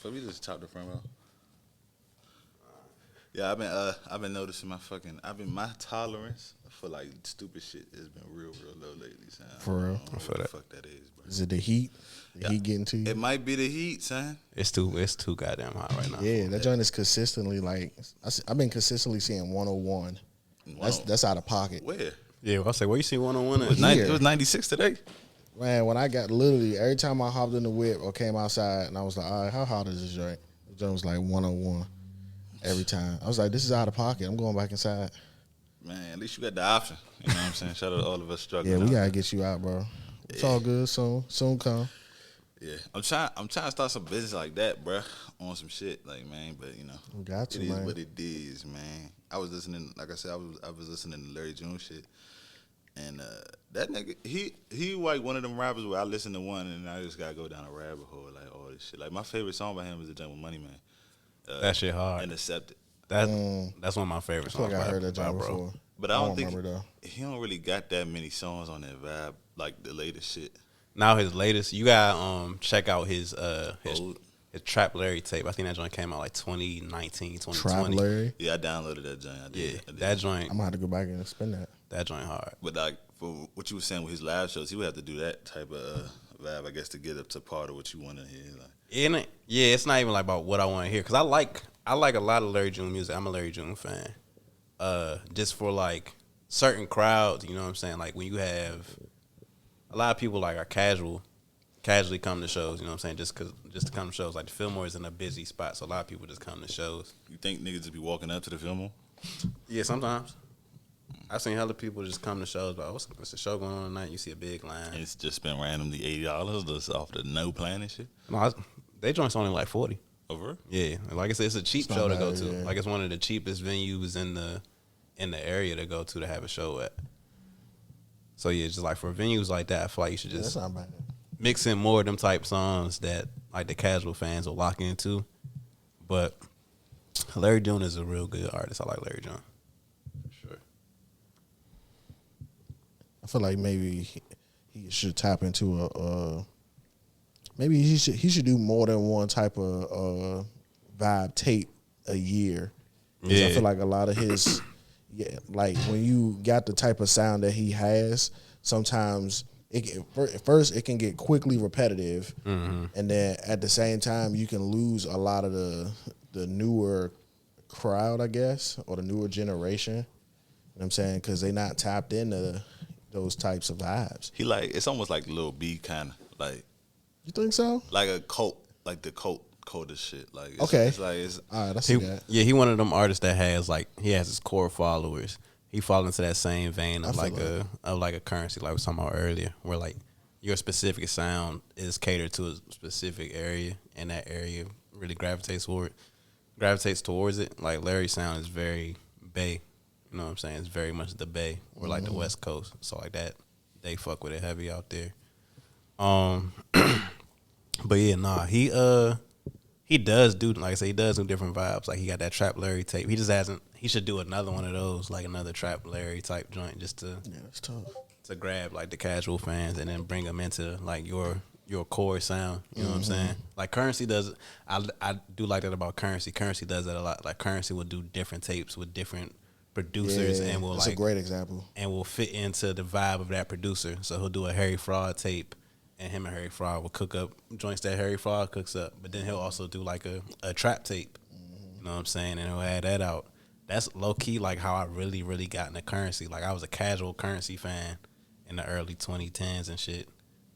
So we just chopped the front row. Yeah, I've been noticing my tolerance for like stupid shit has been real low lately, son. For real? I feel that. Fuck that is, bro. Is it the heat? The heat getting to you? It might be the heat, son. It's too goddamn hot right now. Yeah, that joint is consistently like I've been consistently seeing 101. That's out of pocket. Where? Yeah, I'll say where you see 101 at? It was 96 today. Man, when I got literally every time I hopped in the whip or came outside and I was like, all right, how hot is this joint? The joint was like 101 every time. I was like, this is out of pocket. I'm going back inside. Man, at least you got the option. You know what I'm saying? Shout out to all of us struggling. Yeah, we gotta get you out, bro. It's all good. Soon come. Yeah, I'm trying to start some business like that, bro, on some shit, like, man. But you know, We got to, it man. is what it is, man. I was listening, like I said, I was listening to Larry June shit, and that nigga, he like one of them rappers where I listen to one and I just gotta go down a rabbit hole, like all this shit. Like my favorite song by him is the joint with Money Man. That shit hard. Intercepted. That's one of my favorite songs. I heard that joint bro. before. But I don't think remember, he don't really got that many songs on that vibe, like the latest shit. Now his latest, you gotta check out his Trap Larry tape. I think that joint came out like 2019, 2020. Trap Larry? Yeah, I downloaded that joint. I did. That joint. I'm gonna have to go back and spin that. That joint hard. But like for what you were saying with his live shows, he would have to do that type of vibe, I guess, to get up to part of what you want to hear. Like, It's not even like about what I want to hear, because I like a lot of Larry June music. I'm a Larry June fan. Just for like certain crowds, you know what I'm saying? Like when you have a lot of people like are casually come to shows, you know what I'm saying? Just to come to shows. Like the Fillmore is in a busy spot, so a lot of people just come to shows. you think niggas just be walking up to the Fillmore? Yeah, sometimes. I've seen hella people just come to shows, but what's the show going on tonight? You see a big line. And it's just been randomly $80 just off the no plan and shit. No, they joints only like 40. Over? Yeah, like I said, it's a cheap It's show not to go bad, to. yeah. Like it's one of the cheapest venues in the area to go to have a show at. So yeah, just like for venues like that, I feel like you should Yeah, that's just not bad. mix in more of them type songs that like the casual fans will lock into. But Larry June is a real good artist. I like Larry June. Sure. I feel like maybe he should tap into maybe he should do more than one type of vibe tape a year. 'Cause I feel like a lot of his like when you got the type of sound that he has, sometimes first it can get quickly repetitive, and then at the same time you can lose a lot of the newer crowd, I guess, or the newer generation. You know what I'm saying? Because they not tapped into those types of vibes. He like, it's almost like Lil B kind of, like You think so? like a cult, like the cultist shit. Like it's, Okay. it's like it's All right, I see that. Yeah, he one of them artists that has like he has his core followers. He fall into that same vein of I feel like a currency, like we was talking about earlier, where like your specific sound is catered to a specific area, and that area really gravitates towards it. Like Larry's sound is very Bay, you know what I'm saying? It's very much the Bay or like the West Coast, so like that they fuck with it heavy out there. But yeah, nah, he does do, like I say, he does do different vibes. Like he got that Trap Larry tape. He just hasn't. He should do another one of those, like another Trap Larry type joint, just to That's tough. to grab like the casual fans and then bring them into like your core sound. You know what I'm saying? Like Currency does. I do like that about Currency. Currency does that a lot. Like Currency will do different tapes with different producers and will that's like a great example. and will fit into the vibe of that producer. So he'll do a Harry Fraud tape, and him and Harry Fraud will cook up joints that Harry Fraud cooks up. But then he'll also do like a trap tape. You know what I'm saying? And he'll add that out. That's low key like how I really, really got into Currency. Like I was a casual Currency fan in the early 2010s and shit.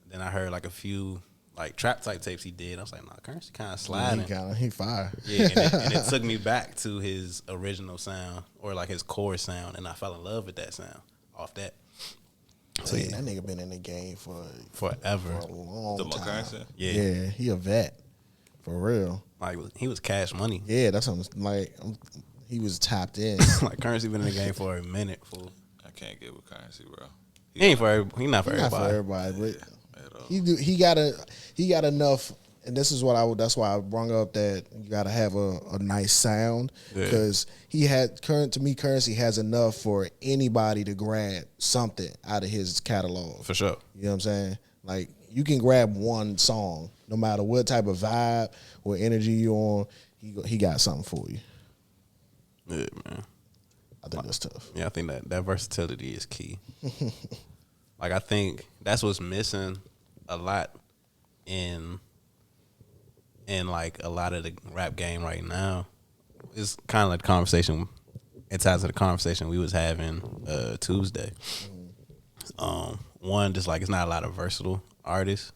Then I heard like a few like trap type tapes he did. I was like, nah, Currency kind of sliding. He fire. Yeah, and it took me back to his original sound or like his core sound, and I fell in love with that sound off that. So yeah, that nigga been in the game for Forever. a long the time. Currency. Yeah, he a vet for real. Like he was Cash Money. Yeah, that's what he was tapped in. Like Currency been in the game for a minute, fool. I can't get with Currency, bro. He not for everybody. Not for everybody, but At all. he got enough. And this is that's why I brought up that you got to have a nice sound, because Currency has enough for anybody to grab something out of his catalog. For sure. You know what I'm saying? Like you can grab one song, no matter what type of vibe or energy you on. He got something for you. Yeah, man. I think that's tough. Yeah, I think that versatility is key. Like, I think that's what's missing a lot in like a lot of the rap game right now. It's kind of like the conversation. It ties to the conversation we was having Tuesday. One, just like it's not a lot of versatile artists,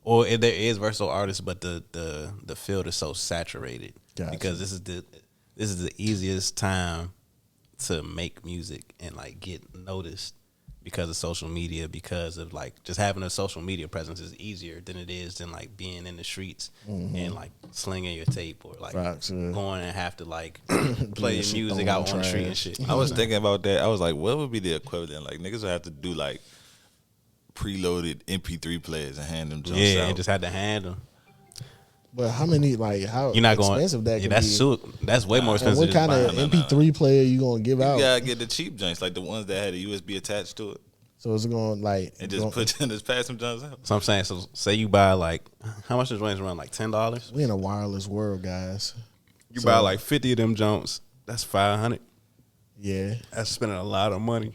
or there is versatile artists, but the field is so saturated. Gotcha. Because this is the easiest time to make music and like get noticed because of social media, because of like just having a social media presence is easier than it is than like being in the streets and like slinging your tape or like Facts, yeah. going and have to like play your music out on the street and shit. I was thinking about that. I was like, what would be the equivalent? Like niggas would have to do like preloaded MP3 players and hand them jumps out. And just had to hand them. But how many, like, how You're not expensive going. that can That's be? that's way more And expensive. what kind of MP3 player you gonna give You out? gotta get the cheap joints, like the ones that had a USB attached to it, So it's going like and just pass them joints out. So I'm saying, so say you buy like, how much is joints around? Like $10. we in a wireless world, guys. You So- buy like 50 of them joints. That's $500. Yeah, That's spending a lot of money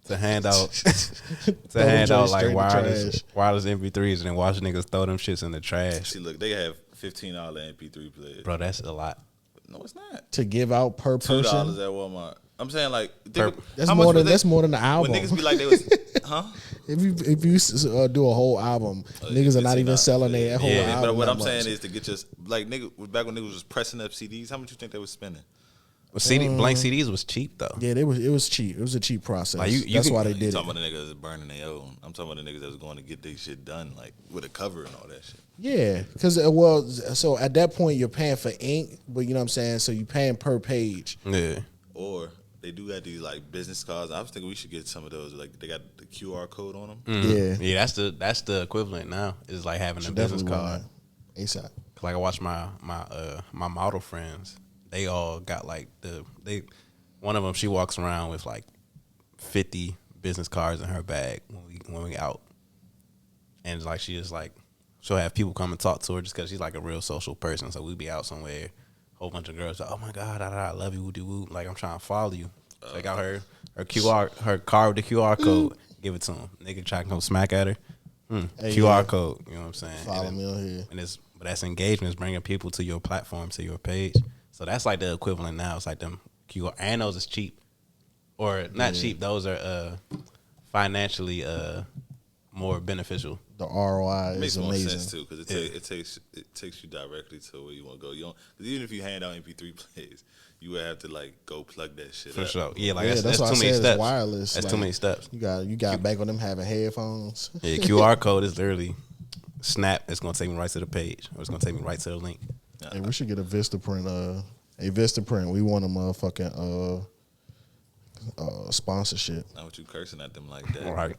to hand out Throw them joints like straight in the wireless MP3s and then watch niggas throw them shits in the trash. See, look, they have $15 MP3 players. Bro, that's a lot. No, it's not. to give out per $2 person. at Walmart. I'm saying like That's how much more was than the When album. niggas be like they was, huh? If you do a whole album, niggas are not even $15. selling their whole Yeah, album. But what that I'm much. saying is to get just like nigga back when niggas was pressing up CDs. How much you think they was spending? Well, blank CDs was cheap though. Yeah, it was cheap. It was a cheap process. Like, you That's can- why they You did it. talking about the niggas that's burning their own. I'm talking about the niggas that was going to get their shit done, like with a cover and all that shit. Yeah, because so at that point you're paying for ink, but you know what I'm saying. So you paying per page. Yeah. Or they do got these like business cards. I was thinking we should get some of those. Like they got the QR code on them. Yeah, Yeah, that's the equivalent now. Is like having a should business definitely card. run that ASAP. Like I watch my model friends. They all got like one of them, she walks around with like 50 business cards in her bag when we out, and it's like she just like she'll have people come and talk to her just because she's like a real social person. So we be out somewhere, whole bunch of girls like, oh my god, I love you, woody woo. Like I'm trying to follow you. Take out her card with the QR code, give it to him. Nigga try to come smack at her. Hey, QR yeah. code, you know what I'm saying? Follow And me on here. but that's engagement, is bringing people to your platform, to your page. So that's like the equivalent now. It's like them QR, and those is cheap, or not cheap. Those are financially more beneficial. The ROI It makes is more amazing. sense too because it takes you directly to where you want to go. You don't, cause even if you hand out MP3 players, you would have to like go plug that shit For up. sure. Yeah, like Yeah, that's why too I many said steps. it's wireless. That's like, too many steps. You got back on them having headphones. Yeah, QR code is literally snap. It's gonna take me right to the page, or it's gonna take me right to the link. Hey, we should get a Vistaprint. A Vistaprint. We want a motherfucking sponsorship. Not with you cursing at them like that. Right.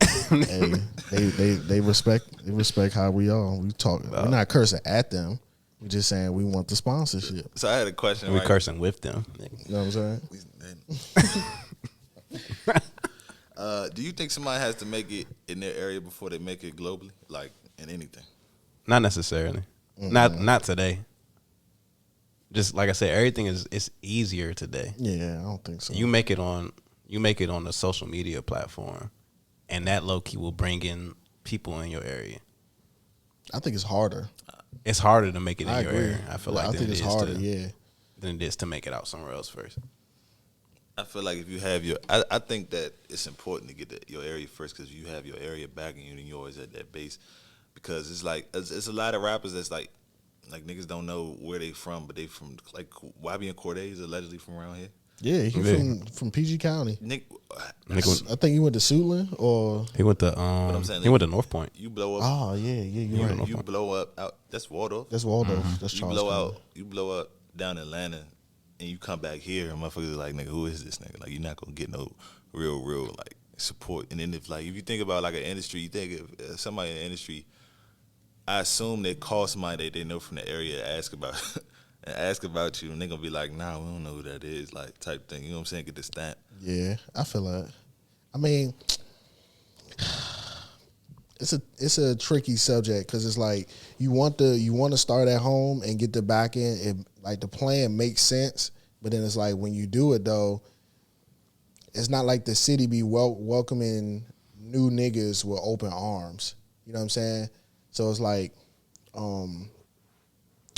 Hey, they respect how we are. We talk. We're not cursing at them. We're just saying we want the sponsorship. So I had a question. We right? cursing with them. You know what I'm saying? Do you think somebody has to make it in their area before they make it globally, like in anything? Not necessarily. Not today. Just like I said, everything it's easier today. Yeah, I don't think so. You make it on the social media platform, and that low key will bring in people in your area. I think it's harder. It's harder to make it in I your agree. area. I feel like I think it's harder. than it is to make it out somewhere else first. I feel like if you have I think that it's important to get your area first because you have your area backing you and you're always at that base. Because it's like it's a lot of rappers that's like niggas don't know where they from, but they from like YB and Corday is allegedly from around here. Yeah, he from PG County. Nick, I think he went to Suitland or. He went to I'm saying, he went to North Point. you blow up. Oh yeah, you're right. You blow up out. That's Waldorf. That's Waldorf. That's You Charles. blow County. out. You blow up down in Atlanta, and you come back here, and motherfuckers are like, nigga, who is this nigga? Like, you're not gonna get no real like support. And then if you think about like an industry, you think if somebody in the industry, I assume they call somebody that they know from the area, ask about you, and they're gonna be like, nah, we don't know who that is, like type thing. You know what I'm saying? Get the stamp. Yeah, I feel that. I mean, it's a tricky subject because it's like you want to start at home and get the back end. Like the plan makes sense, but then it's like when you do it though, it's not like the city be welcoming new niggas with open arms. You know what I'm saying? So it's like,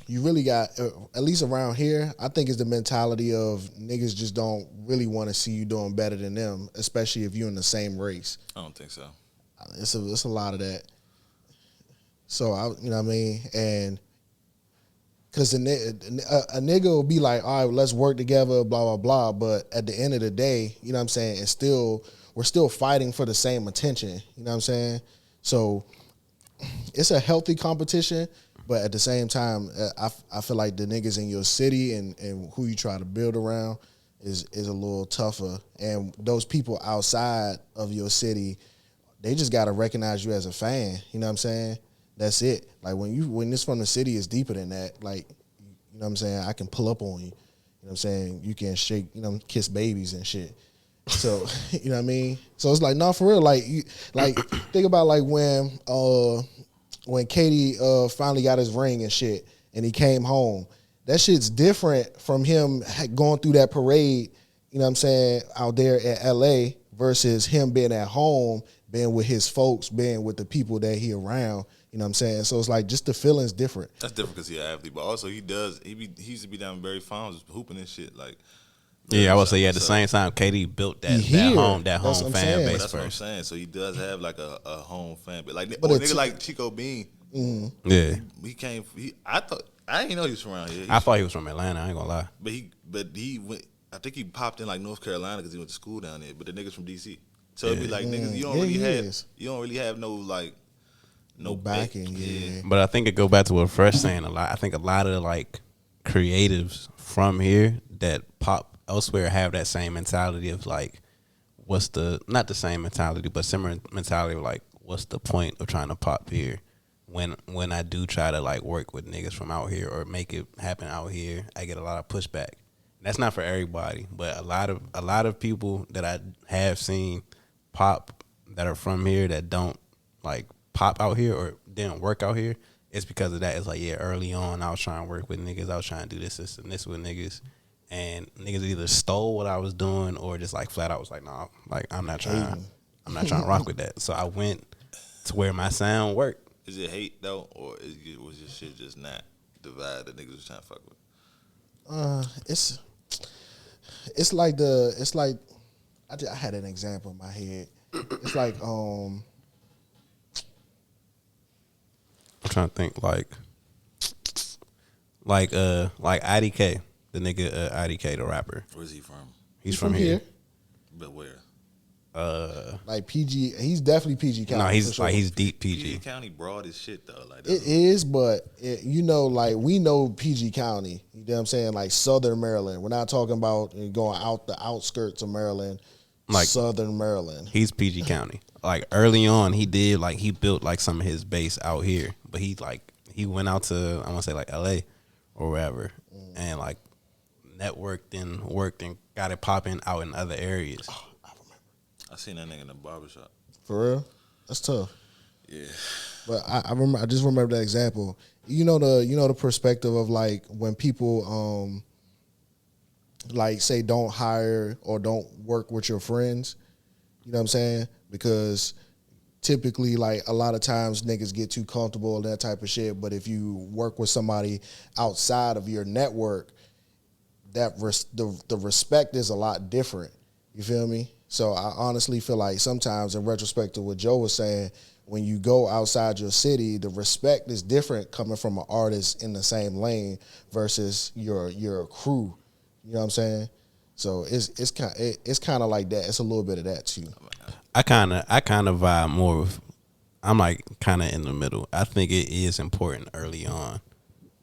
you really got, at least around here, I think it's the mentality of niggas just don't really want to see you doing better than them, especially if you're in the same race. I don't think so. It's a lot of that. So you know what I mean, and because a nigga will be like, all right, let's work together, blah blah blah. But at the end of the day, you know what I'm saying, we're still fighting for the same attention. You know what I'm saying? So it's a healthy competition, but at the same time, I feel like the niggas in your city and who you try to build around is a little tougher, and those people outside of your city, they just got to recognize you as a fan. You know what I'm saying? That's it. Like when it's from the city, it's deeper than that. Like, you know what I'm saying? I can pull up on you. You know what I'm saying? You can shake, kiss babies and shit. So, you know what I mean? So it's like, no, for real. Like, think about like when Katie finally got his ring and shit, and he came home. That shit's different from him going through that parade, you know what I'm saying, out there at L.A. versus him being at home, being with his folks, being with the people that he around. You know what I'm saying? So it's like just the feeling's different. That's different because he's an athlete, but also he used to be down in Barry Farms hooping and shit. Like, yeah, I would say at the same time, KD built that home fan base. That's what I'm saying. So he does have like a home fan base. Like, but a nigga like Chico Bean, yeah, he came. I didn't know he was from around here. I thought he was from Atlanta. I ain't gonna lie. But he went. I think he popped in like North Carolina because he went to school down there. But the niggas from DC. So it'd be like niggas. You don't really have no like no backing. Yeah. But I think it go back to what Fresh saying a lot. I think a lot of like creatives from here that pop elsewhere have that same mentality of like, not the same mentality, but similar mentality of like, what's the point of trying to pop here? When I do try to like work with niggas from out here or make it happen out here, I get a lot of pushback. That's not for everybody, but a lot of people that I have seen pop that are from here that don't like pop out here or didn't work out here, it's because of that. It's like, yeah, early on I was trying to work with niggas, I was trying to do this and this with niggas, and niggas either stole what I was doing or just like flat out was like, nah, like I'm not trying to rock with that. So I went to where my sound worked. Is it hate though, or was this shit just not the vibe that niggas was trying to fuck with? It's like I had an example in my head. It's like I'm trying to think like IDK, the nigga IDK, the rapper. Where's he from? He's from here. But where? Like PG, he's definitely PG County. No, he's sure. like he's deep PG. PG County broad as shit though. Like it is, but like we know PG County. You know what I'm saying? Like Southern Maryland. We're not talking about going out the outskirts of Maryland. Like Southern Maryland. He's PG County. Like early on, he built like some of his base out here, but he went out to I want to say like LA or wherever, and like networked and worked and got it popping out in other areas. Oh, I remember. I seen that nigga in the barbershop. For real? That's tough. Yeah. But I remember. I just remember that example. You know the perspective of like when people like say don't hire or don't work with your friends. You know what I'm saying? Because typically, like a lot of times, niggas get too comfortable and that type of shit. But if you work with somebody outside of your network, the respect is a lot different. You feel me? So I honestly feel like sometimes, in retrospect to what Joe was saying, when you go outside your city, the respect is different coming from an artist in the same lane versus your crew. You know what I'm saying? So it's kind of like that. It's a little bit of that too. I kind of vibe more with. I'm like kind of in the middle. I think it is important early on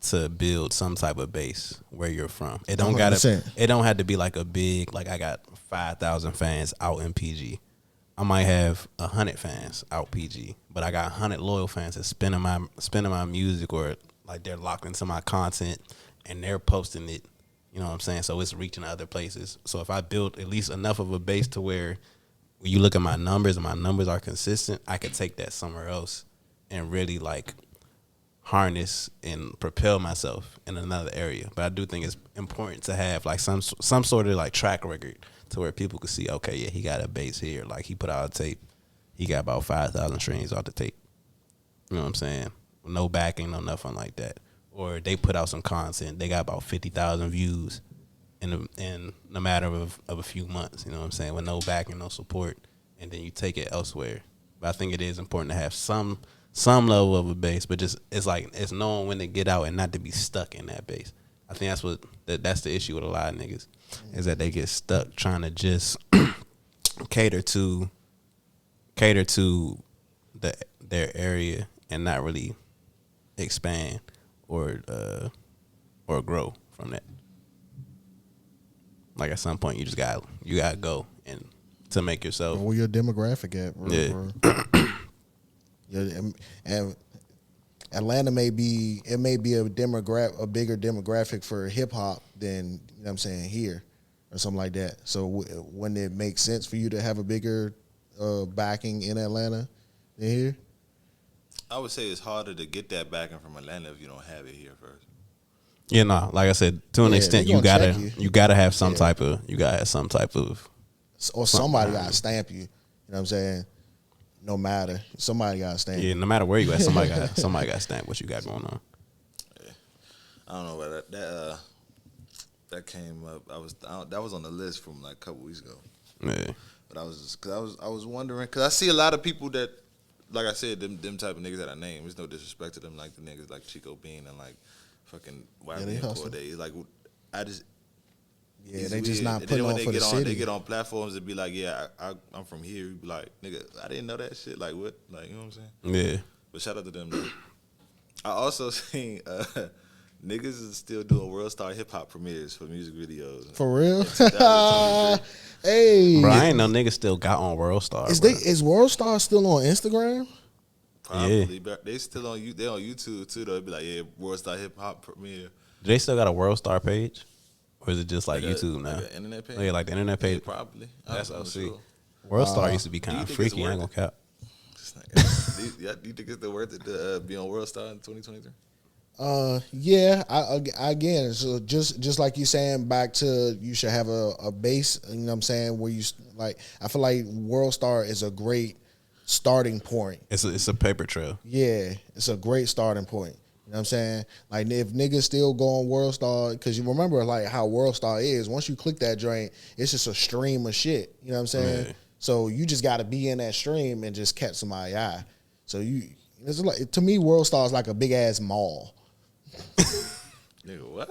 to build some type of base where you're from. It don't 100%. It don't have to be like a big, like I got 5,000 fans out in PG. I might have 100 fans out PG, but I got 100 loyal fans that's spinning my music, or like they're locked into my content and they're posting it. You know what I'm saying? So it's reaching other places. So if I build at least enough of a base to where when you look at my numbers and my numbers are consistent, I could take that somewhere else and really like harness and propel myself in another area. But I do think it's important to have like some sort of like track record to where people can see, okay, yeah, he got a base here. Like he put out a tape, he got about 5,000 streams off the tape. You know what I'm saying? No backing, no nothing like that. Or they put out some content, they got about 50,000 views in a matter of a few months. You know what I'm saying? With no backing, no support, and then you take it elsewhere. But I think it is important to have some level of a base, but just it's knowing when to get out and not to be stuck in that base. I think that's the issue with a lot of niggas, is that they get stuck trying to just cater to their area and not really expand or grow from that. Like at some point you gotta go and to make yourself. Where your demographic at? Yeah, and Atlanta may be a bigger demographic for hip hop than, you know what I'm saying, here or something like that. So wouldn't it make sense for you to have a bigger backing in Atlanta than here? I would say it's harder to get that backing from Atlanta if you don't have it here first. Yeah, no, like I said, to an extent, you gotta have some type of or somebody gotta stamp you. You know what I'm saying? No matter, somebody gotta stamp. Yeah, no matter where you at, somebody got stamp what you got going on. Yeah. I don't know about that. That came up. That was on the list from like a couple weeks ago. Yeah, but I was wondering because I see a lot of people that, like I said, them type of niggas that I name. There's no disrespect to them, like the niggas like Chico Bean and like fucking YB Days. Like I just. Yeah, they just not putting on for the city. They get on platforms and be like, yeah, I'm from here. Be like, nigga, I didn't know that shit. Like, what? Like, you know what I'm saying? Yeah. But shout out to them, though. I also seen niggas is still doing World Star hip hop premieres for music videos. For real? Hey. Bro, I ain't know niggas still got on World Star. Is World Star still on Instagram? Probably. Yeah. They still on they on YouTube, too, though. It'd be like, yeah, World Star hip hop premiere. Do they still got a World Star page? Or is it just like YouTube now? Like the internet page? Yeah, like the internet page. Yeah, probably. That's OC. Sure. World Star used to be kind of freaky. I ain't gonna cap. Do you think it's the worth it to be on World Star in 2023? Yeah. Again, so just like you saying, back to you should have a base. You know what I'm saying? Where you like, I feel like World Star is a great starting point. It's a paper trail. Yeah, it's a great starting point. You know what I'm saying? Like, if niggas still go on World Star, because you remember, like, how World Star is. Once you click that joint, it's just a stream of shit. You know what I'm saying? Yeah. So you just got to be in that stream and just catch somebody's eye. So it's like, to me, World Star is like a big-ass mall. Nigga, what?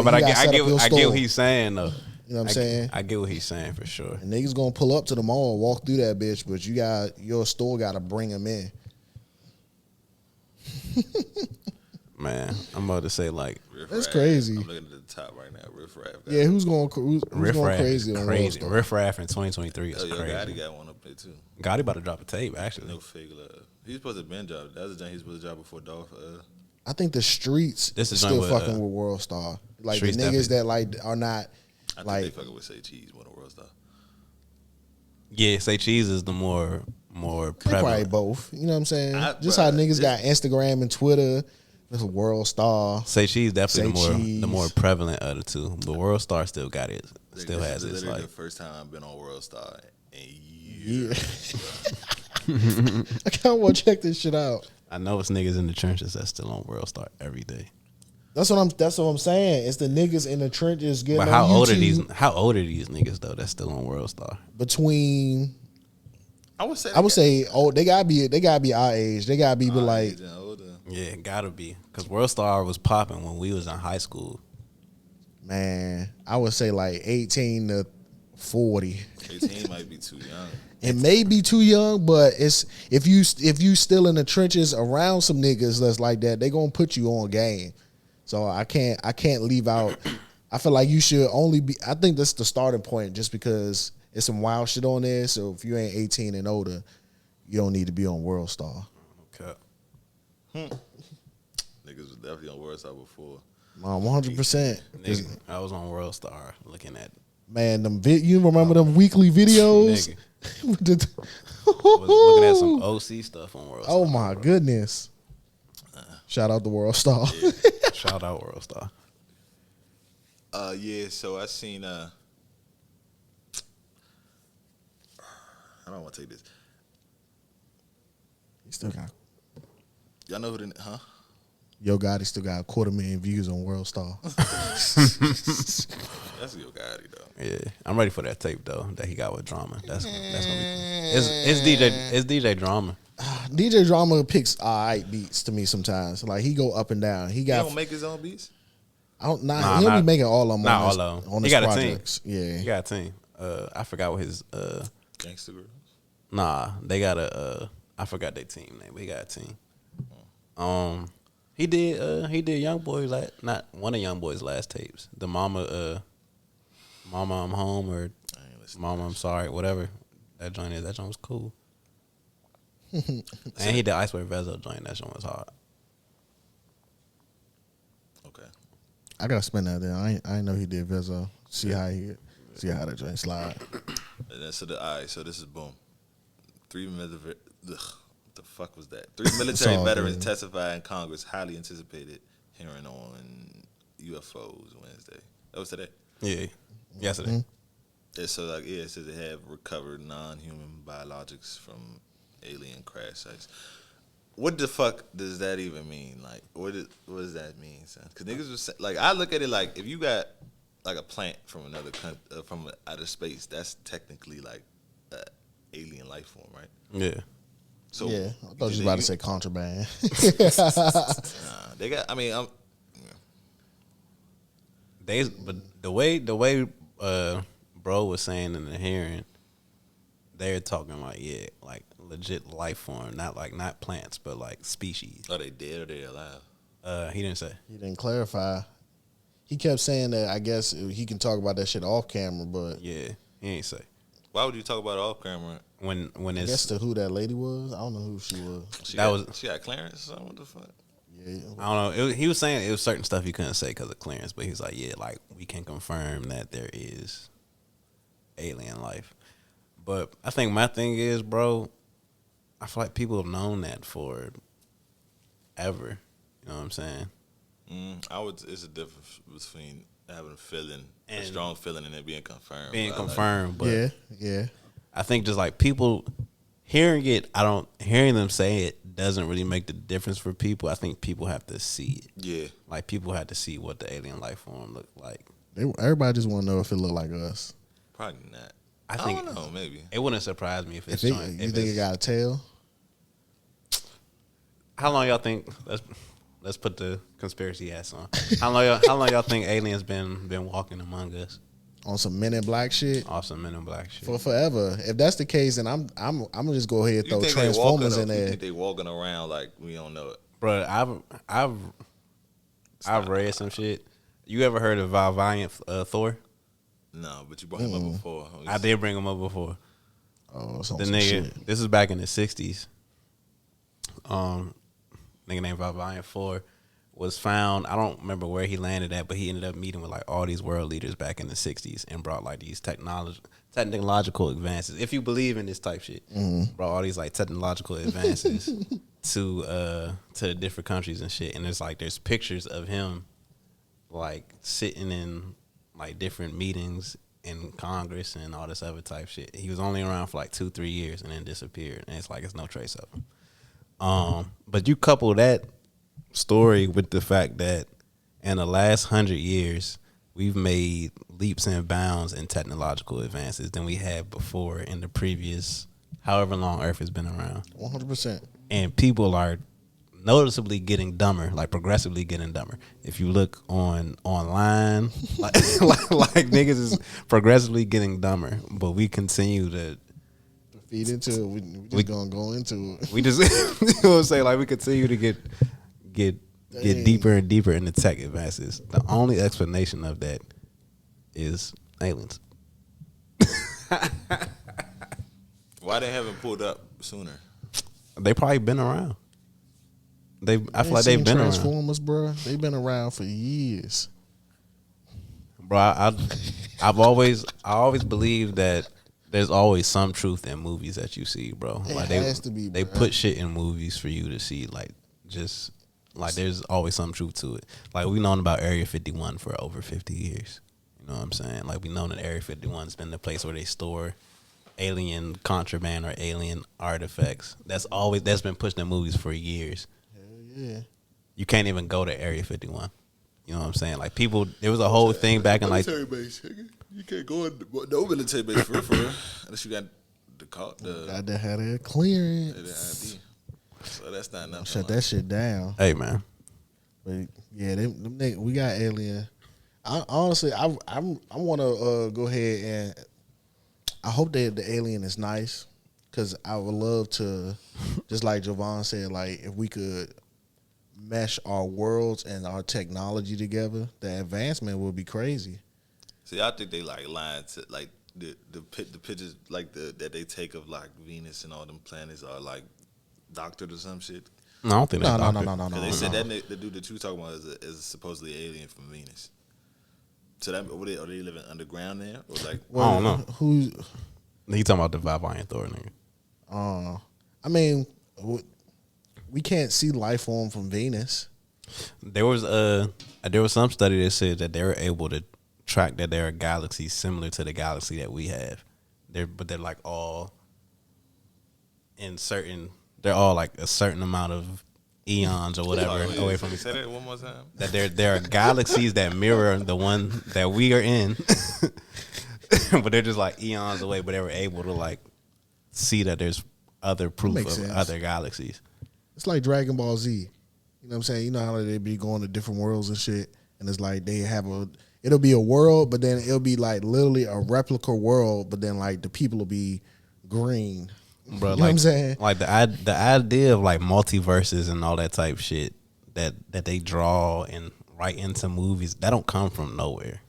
But I get what he's saying, though. You know what I'm saying? I get what he's saying, for sure. And niggas going to pull up to the mall, walk through that bitch, but your store got to bring them in. Man, I'm about to say like that's crazy. I'm looking at the top right now. Riff Raff. Yeah, who's going crazy on World Star? Riff Raff in 2023 is crazy. Gotti got one up there too. Gotti about to drop a tape actually. No fake love. He's supposed to been job. That was the thing he's supposed to drop before Dolph. I think the streets is still fucking with World Star. Like the niggas that like are not. I think they fucking with Say Cheese more than World Star. Yeah, Say Cheese is the more prevalent. Probably both. You know what I'm saying? How niggas got Instagram and Twitter. There's a World Star. Say Cheese definitely the more prevalent of the two. But World Star still got it. Still has its like. The first time I've been on World Star in years. I kind of want to check this shit out. I know it's niggas in the trenches that's still on World Star every day. That's what I'm saying. It's the niggas in the trenches getting. But how on old YouTube. How old are these niggas though? That's still on World Star. Between. I would say they gotta be our age. They gotta be like. Yeah, gotta be. Because World Star was popping when we was in high school. Man, I would say like 18 to 40. 18 might be too young. It may be too young, but it's if you still in the trenches around some niggas that's like that, they gonna put you on game. So I can't leave out. I feel like you should only be. I think that's the starting point, just because it's some wild shit on there. So if you ain't 18 and older, you don't need to be on World Star. Okay. Niggas was definitely on World Star before. 100%. I was on World Star looking at Man, you remember them weekly videos? Nigga. Was looking at some OC stuff on World Star. Oh my goodness! Shout out to World Star. Yeah. Shout out World Star. Yeah. So I seen I don't want to take this. He still got. Y'all know who the huh? Yo Gotti still got 250,000 views on World Star. That's Yo Gotti though. Yeah, I'm ready for that tape though that he got with Drama. That's gonna be. It's DJ Drama. DJ Drama picks alright beats to me sometimes. Like he go up and down. He He don't make his own beats. He don't be making all of them Not all of them. on He his got projects. a team. Yeah, He got a team. I forgot what his Gangsta Girls. Nah, they got a I forgot their team name, but he got a team. He did Young Boy not one of Young Boy's last tapes. The Mama I'm Home or Mama I'm Sorry, whatever that joint is. That joint was cool. And he did Iceberg Vezo joint. That joint was hard. Okay. I gotta spend that there. I ain't know he did Vezo. See how that joint slide. And then, so this is boom. 3 military. What the fuck was that? 3 military all veterans good. testify in Congress. Highly anticipated hearing on UFOs Wednesday. That was today. Yeah, yesterday. Mm-hmm. Yeah, so it says they have recovered non-human biologics from alien crash sites. What the fuck does that even mean? Like, what does that mean, son? Because niggas was like, I look at it like if you got like a plant from another country, from outer space, that's technically like alien life form, right? Yeah. So Yeah, I thought you was about to say contraband. they got. I mean, But the way bro was saying in the hearing, they're talking like legit life form, not plants, but like species. are they dead or they alive? He didn't say. He didn't clarify. He kept saying that I guess he can talk about that shit off camera, but Yeah, he ain't say. Why would you talk about it off camera? When I it's guess to who that lady was, I don't know who she was. She got clearance or something. What the fuck? Yeah, I don't know. He was saying it was certain stuff he couldn't say because of clearance, but he was like, yeah, like we can confirm that there is alien life. But I think my thing is, bro, I feel like people have known that for ever. You know what I'm saying? It's a difference between having a feeling, a And strong feeling, and it being confirmed. Being But confirmed, but yeah. I think just like people hearing it, hearing them say it doesn't really make the difference for people. I think people have to see it. Yeah. Like people have to see what the alien life form looked like. Everybody just want to know if it looked like us. Probably not. I think don't know, maybe. it wouldn't surprise me if it's You think it got a tail? How long y'all think? Let's put the conspiracy hats on. How long y'all think aliens been walking among us? On some Men in Black shit? Awesome Men in Black shit. For forever. If that's the case, then I'm gonna just go ahead and You throw think Transformers in You there. think they walking around like we don't know it? Bro, I've read some shit. You ever heard of Valiant Thor? No, but you brought him up before. I did bring him up before. Oh, it's on The some nigga, shit. this is back in the 60s. Nigga named Valiant 4 was found. I don't remember where he landed at, but he ended up meeting with like all these world leaders back in the 60s and brought like these technological advances. If you believe in this type shit, brought all these like technological advances to different countries and shit. And there's pictures of him like sitting in like different meetings in Congress and all this other type shit. He was only around for like 2-3 years and then disappeared. And it's no trace of him. But you couple that story with the fact that in the last 100 years, we've made leaps and bounds in technological advances than we had before in the previous however long Earth has been around. 100%. And people are noticeably getting dumber, like progressively getting dumber. If you look online, like niggas is progressively getting dumber, but we continue to Feed into it. We just gonna go into it. we just you know what I'm saying, like we continue to get deeper and deeper into tech advances. The only explanation of that is aliens. Why they haven't pulled up sooner? They probably been around. I feel You like ain't they've seen been around. Transformers, bro. They've been around for years. bro. I always believed that there's always some truth in movies that you see, bro. It Like has to be, they bro. put shit in movies for you to see, like just like there's always some truth to it. Like we known about Area 51 for over 50 years. You know what I'm saying? Like we know that Area 51's been the place where they store alien contraband or alien artifacts. That's been pushed in movies for years. Yeah. You can't even go to Area 51. You know what I'm saying? Like people, there was a whole thing back in like military base. You can't go in no military base for real, unless you got the call. Got to have that clearance. The ID. So that's not enough. Shut that shit down. Hey man, But yeah, them niggas, we got alien. I honestly, I want to go ahead and I hope that the alien is nice, because I would love to, just like Javon said, like if we could mesh our worlds and our technology together, the advancement would be crazy. See, I think they like lying to like the pictures like that they take of like Venus and all them planets are like doctored or some shit. no, I don't think that's No. Because they said that the dude that you talking about is supposedly alien from Venus. So that are they living underground there or like? I don't know. Who's? He talking about the Vivian Thor nigga. I mean, we can't see life form from Venus. There was some study that said that they were able to track that there are galaxies similar to the galaxy that we have. They're like all in certain. They're all like a certain amount of eons or whatever away from each Say other. that one more time. That there are galaxies that mirror the one that we are in, but they're just like eons away. But they were able to like see that there's other proof makes of sense. other galaxies. It's like Dragon Ball Z. You know what I'm saying? You know how they be going to different worlds and shit, and it's like they have it'll be a world, but then it'll be like literally a replica world, but then like the people will be green. Bro, You know what I'm saying? Like the idea of like multiverses and all that type shit that they draw and write into movies, that don't come from nowhere.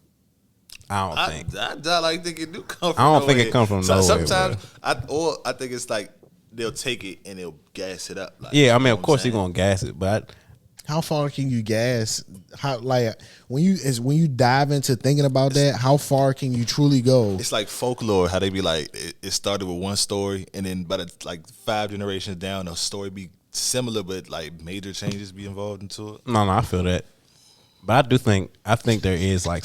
I don't think. I like think it do come from I don't nowhere. think it come from nowhere, Sometimes I think it's like they'll take it and they'll gas it up. Like, Yeah, I mean, you know of what course I'm you're gonna gas it, but How far can you gas? How like when you dive into thinking about that, how far can you truly go? It's like folklore. How they be like, it started with one story, and then by the like 5 generations down, the story be similar, but like major changes be involved into it. no, I feel that. But I think there is like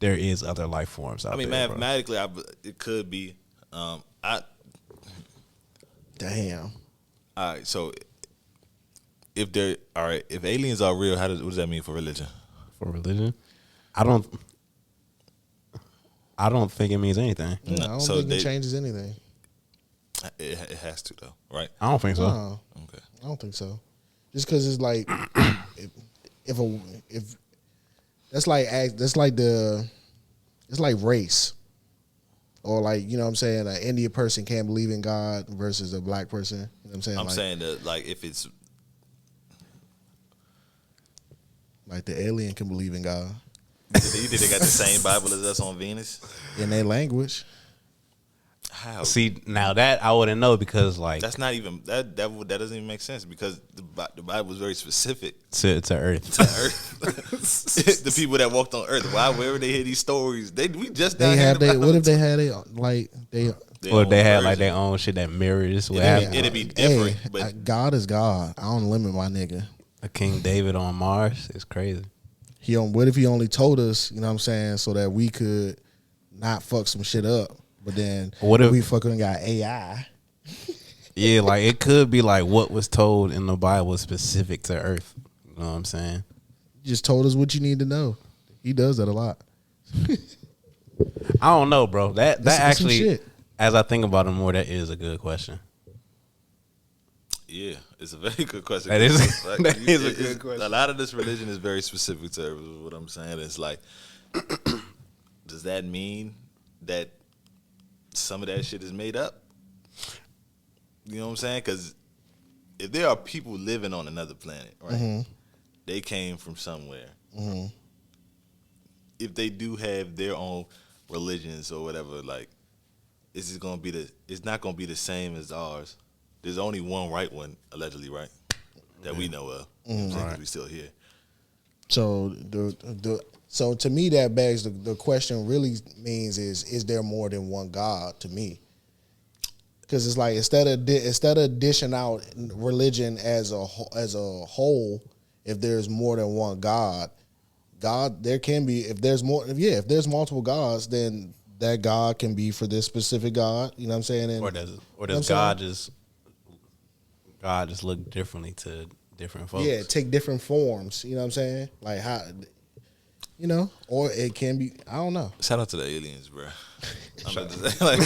there is other life forms out I mean, there. Bro. mathematically, it could be. Damn. All right, so if aliens are real, what does that mean for religion? For religion, I don't think it means anything. Yeah, I don't So think it changes anything. It has to though, right? I don't think so. No, Okay. I don't think so. Just because it's like if that's like it's like race. Or like, you know what I'm saying, an Indian person can't believe in God versus a black person. You know what I'm saying? I'm like, saying that like if it's like the alien can believe in God you think they got the same Bible as us on Venus? in their language. How? See, now that I wouldn't know because like That's not even that doesn't even make sense because the Bible is very specific to Earth. to Earth. The people that walked on Earth. Wherever they hear these stories, we just They down here have in the they. Bible. What if they had they Or they had version. like their own shit that mirrors what Yeah. happened. It'd be different, Hey, but God is God. I don't limit my nigga. A King David on Mars is crazy. What if he only told us? You know what I'm saying, so that we could not fuck some shit up. But then What if- we fucking got AI? Yeah, like it could be like what was told in the Bible is specific to Earth. You know what I'm saying? He just told us what you need to know. He does that a lot. I don't know, bro. That That's some actually, shit. as I think about it more, that is a good question. yeah, it's a very good question. That is- Like, that is a it's- good question. A lot of this religion is very specific to Earth, is what I'm saying. It's like, does that mean that some of that shit is made up? You know what I'm saying? Because if there are people living on another planet, right? They came from somewhere. If they do have their own religions or whatever, like, it's not gonna be the same as ours. There's only one right one, allegedly, right? That we know of. You know what I'm saying? 'Cause we still here. So so to me that begs the question really means is there more than one God to me? Because it's like instead of dishing out religion as a whole, if there's more than one God, there can be if there's multiple gods, then that God can be for this specific God. You know what I'm saying? And, or does God just look differently to different folks? Yeah, take different forms. You know what I'm saying? Like how, or it can be. I don't know. Shout out to the aliens, bro. I'm about to say, like,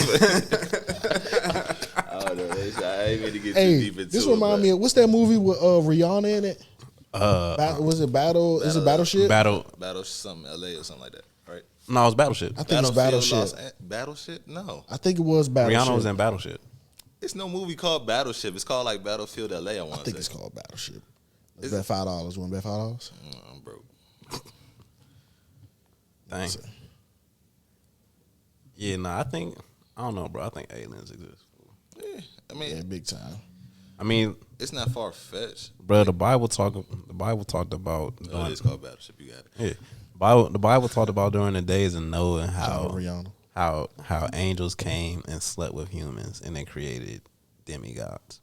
I don't know. I ain't mean to get too deep into it. This remind me of what's that movie with Rihanna in it? Was it Battle? Is it Battleship? Battle something LA or something like that, right? No, it was Battleship. I think it's Battleship. Battleship? No. I think it was Battleship. Rihanna was in Battleship. It's no movie called Battleship. It's called like Battlefield LA. I think it's called Battleship. It's bet $5. You want to bet $5? I'm broke. Dang. Yeah, I don't know, bro. I think aliens exist. Yeah, I mean, big time. I mean, it's not far fetched, bro. The Bible talked about. It is called Battleship. You got it. Yeah, the Bible talked about during the days of Noah and how angels came and slept with humans and they created demigods.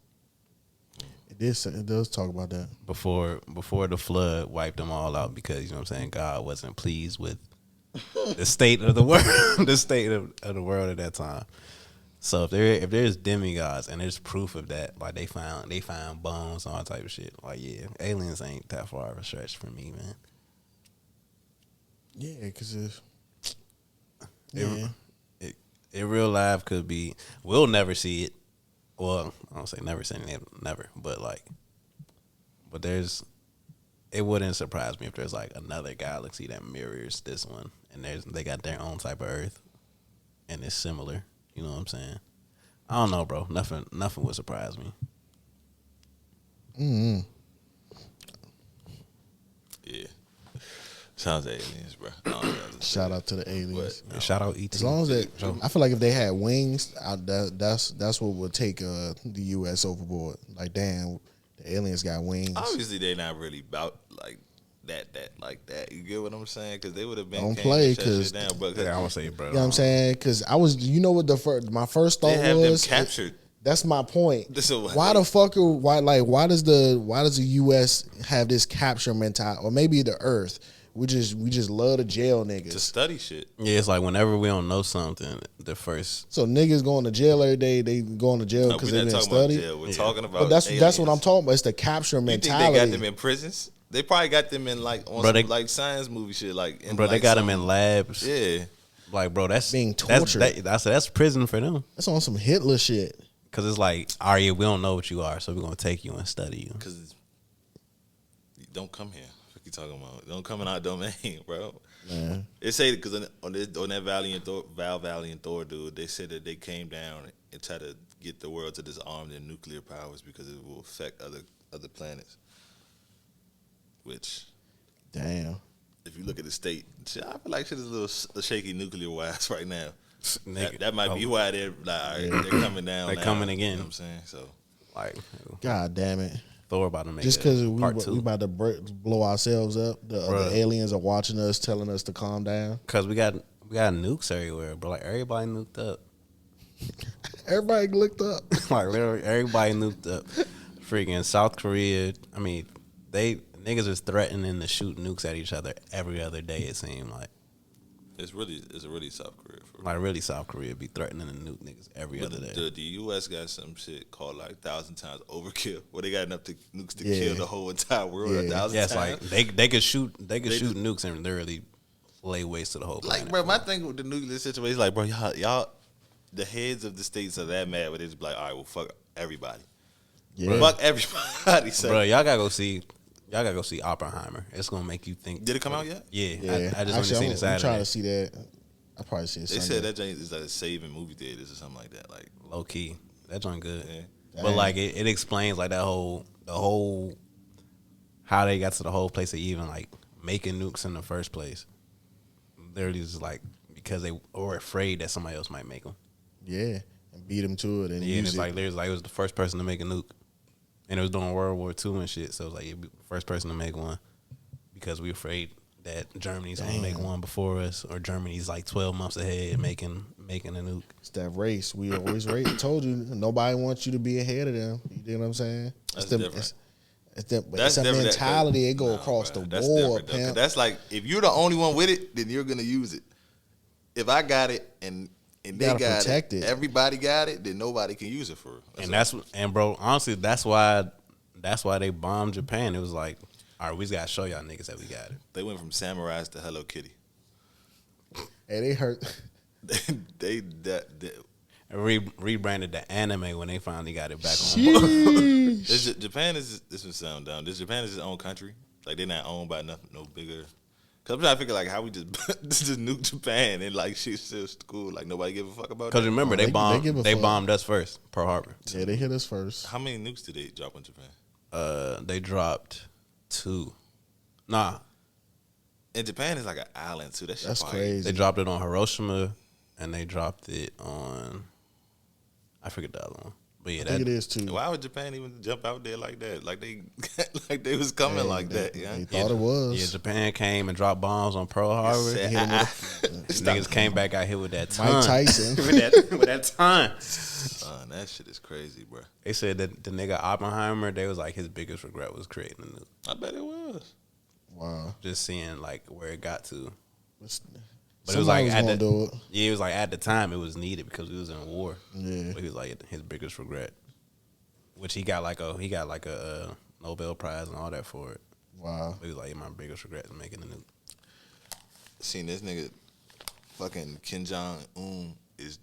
It does talk about that before the flood wiped them all out because you know what I'm saying, God wasn't pleased with the state of the world, the state of the world at that time. So if there's demigods and there's proof of that, like they found bones and all type of shit, like yeah, aliens ain't that far of a stretch for me, man. Yeah, because in real life could be. We'll never see it. Well, I don't say never say never, but it wouldn't surprise me if there's like another galaxy that mirrors this one, and they got their own type of Earth, and it's similar. You know what I'm saying? I don't know, bro. Nothing would surprise me. Mm-hmm. Yeah. Sounds aliens, bro. Shout out to the aliens. Yeah, shout out ET. As long as I feel like if they had wings, that's what would take the U.S. overboard. Like, damn, the aliens got wings. Obviously, they're not really about like that. You get what I'm saying? Because they would have been don't play because I want to say, bro. You know what I'm saying? Because what my first thought they have was them captured. That's my point. Why does the U.S. have this capture mentality, or maybe the Earth? We just love to jail niggas. To study shit. Yeah, it's like whenever we don't know something, the first. So niggas going to jail every day. They going to jail because they didn't study. We're talking about. But that's what I'm talking about. It's the capture mentality. You think they got them in prisons? They probably got them in like like science movie shit. Like, they got them in labs. Yeah. Like, bro, that's being tortured. That's prison for them. That's on some Hitler shit. Because it's like, Arya, we don't know what you are, so we're gonna take you and study you. Because don't come here. You talking about? Don't come in our domain, bro. Man. They say because on that Val Valley and Thor dude, they said that they came down and tried to get the world to disarm their nuclear powers because it will affect other planets. Which, damn, if you look at the state, I feel like shit is a little shaky nuclear wise right now. That might be why they're like, all right, they're coming down. They're coming again. You know what I'm saying? So, like, God damn it. Thor about to make just because we about to blow ourselves up. The aliens are watching us, telling us to calm down. Because we got nukes everywhere, bro. Like everybody nuked up. Everybody looked up. Like literally, everybody nuked up. Freaking South Korea. I mean, niggas is threatening to shoot nukes at each other every other day. It seemed like it's really South Korea. Like really, South Korea be threatening to nuke niggas every other day. The U.S. got some shit called like 1,000 times overkill, where they got enough nukes to kill the whole entire world 1,000 times. Yeah, it's like they could shoot nukes and literally lay waste to the whole planet. Like, bro, my thing with the nuclear situation is like, bro, y'all, the heads of the states are that mad, but they just be like, all right, well, fuck everybody. Yeah. Fuck everybody. So. Bro, y'all gotta go see Oppenheimer. It's gonna make you think. Did it come out yet? Yeah. I just want to see the Saturday. I'm trying to see that. I probably see it. They said that joint is like saving movie theaters or something like that. Like low key, that joint good. Yeah. But like it explains like the whole how they got to the whole place of even like making nukes in the first place. Literally just like because they were afraid that somebody else might make them. Yeah, and beat them to it. And and it's like there's like it was the first person to make a nuke, and it was during World War II and shit. So it was like the first person to make one. because we're afraid that Germany's gonna make one before us, or Germany's like 12 months ahead making a nuke. It's that race. We always race. I told you, nobody wants you to be ahead of them. You know what I'm saying? That's different. It's a mentality. It go across the board, pimp. That's like, if you're the only one with it, then you're gonna use it. If I got it and they got it, everybody got it, then nobody can use it for real. And bro, honestly, that's why they bombed Japan. It was like, all right, we just gotta show y'all niggas that we got it. They went from samurais to Hello Kitty. Hey, they hurt. they rebranded the anime when they finally got it back on. Japan is, this would sound dumb. Japan is its own country. Like, they're not owned by nothing, no bigger. Cause I'm trying to figure like how we just nuke Japan and like shit's still cool. Like, nobody give a fuck about. Cause remember they bombed us first, Pearl Harbor. Yeah, they hit us first. How many nukes did they drop on Japan? They dropped 2. Nah. And Japan is like an island too. That's crazy. They dropped it on Hiroshima, and they dropped it on, I forget the other one. But yeah, I think it is too. Why would Japan even jump out there like that? Like they was coming like that. Yeah, they thought it was. Yeah, Japan came and dropped bombs on Pearl Harbor. Niggas came back out here with that ton. Mike Tyson. with that ton. That shit is crazy, bro. They said that the nigga Oppenheimer, they was like his biggest regret was creating the nuke. I bet it was. Wow. Just seeing like where it got to. But it was like it was like at the time it was needed because we was in a war. Yeah. But he was like his biggest regret, which he got like a Nobel Prize and all that for it. Wow. But he was like, my biggest regret is making the nuke. Seen this nigga, fucking Kim Jong-un is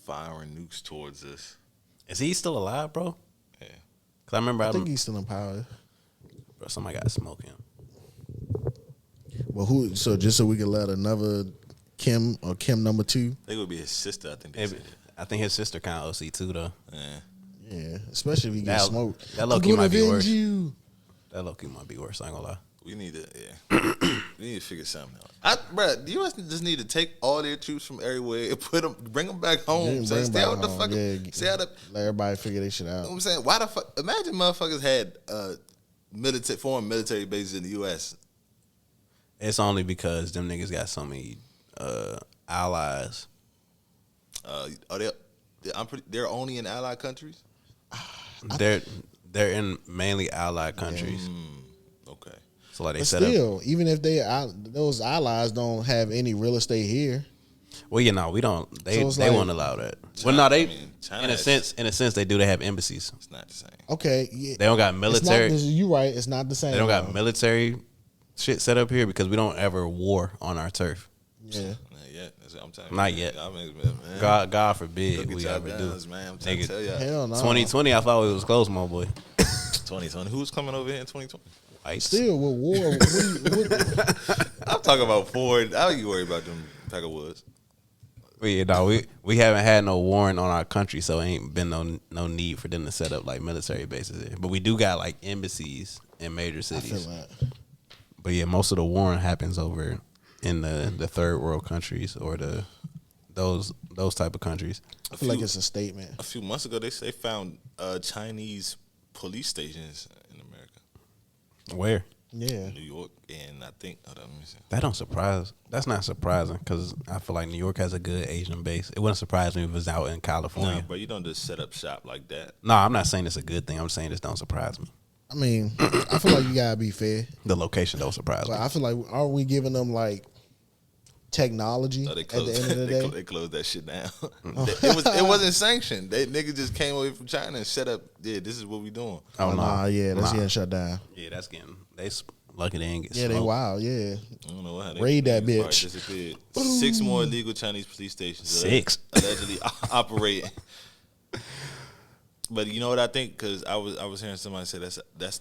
firing nukes towards us. Is he still alive, bro? Yeah. Cause I remember I think he's still in power. Bro, somebody got to smoke him. Well, who? So just so we can let another Kim or Kim number 2. They would be his sister. I think they said it. I think his sister kind of OC too, though. Yeah, especially if he gets smoked. That low key might be worse. That low key might be worse. I ain't gonna lie. We need to, we need to figure something out. Bro, the U.S. just need to take all their troops from everywhere and bring them back home. Stay out the fucking. Let everybody figure their shit out. You know what I'm saying? Why the fuck? Imagine motherfuckers had foreign military bases in the U.S. It's only because them niggas got so many allies. They're only in allied countries? They're in mainly allied countries. Okay. So like they but set still, up. even if those allies don't have any real estate here. Well, we don't. They won't allow that. China, in a sense, they do. They have embassies. It's not the same. Okay. Yeah. They don't got military. You're right. It's not the same. They don't got military shit set up here because we don't ever war on our turf. Yeah. Not yet. That's what I'm telling you. Not yet. Man. God forbid we ever do. Man, I'm trying to tell you. Hell no. 2020, I thought it was close, my boy. 2020. Who's coming over here in 2020? Still with war. I'm talking about Ford. I ain't worried about them pack of woods. We haven't had no warring on our country, so ain't been no need for them to set up like military bases here. But we do got like embassies in major cities. I feel that. But yeah, most of the warring happens over in the third world countries or those type of countries. I feel like it's a statement. A few months ago, they found Chinese police stations in America. Where? Yeah, New York, and I think hold on, let me see. That don't surprise. That's not surprising because I feel like New York has a good Asian base. It wouldn't surprise me if it was out in California. No, but you don't just set up shop like that. No, I'm not saying it's a good thing. I'm saying this don't surprise me. I mean, I feel like you gotta be fair. The location don't surprise me. I feel like aren't we giving them like technology No, at the end of the day? They closed that shit down. It wasn't sanctioned. They niggas just came away from China and set up. Yeah, this is what we doing. Oh no, that's getting shut down. Yeah, that's getting lucky they ain't get. Yeah, smoked. they wild. Yeah, I don't know what. Raid that bitch. Disappeared. 6 more illegal Chinese police stations. 6 allegedly operating. But you know what I think? Because I was hearing somebody say that's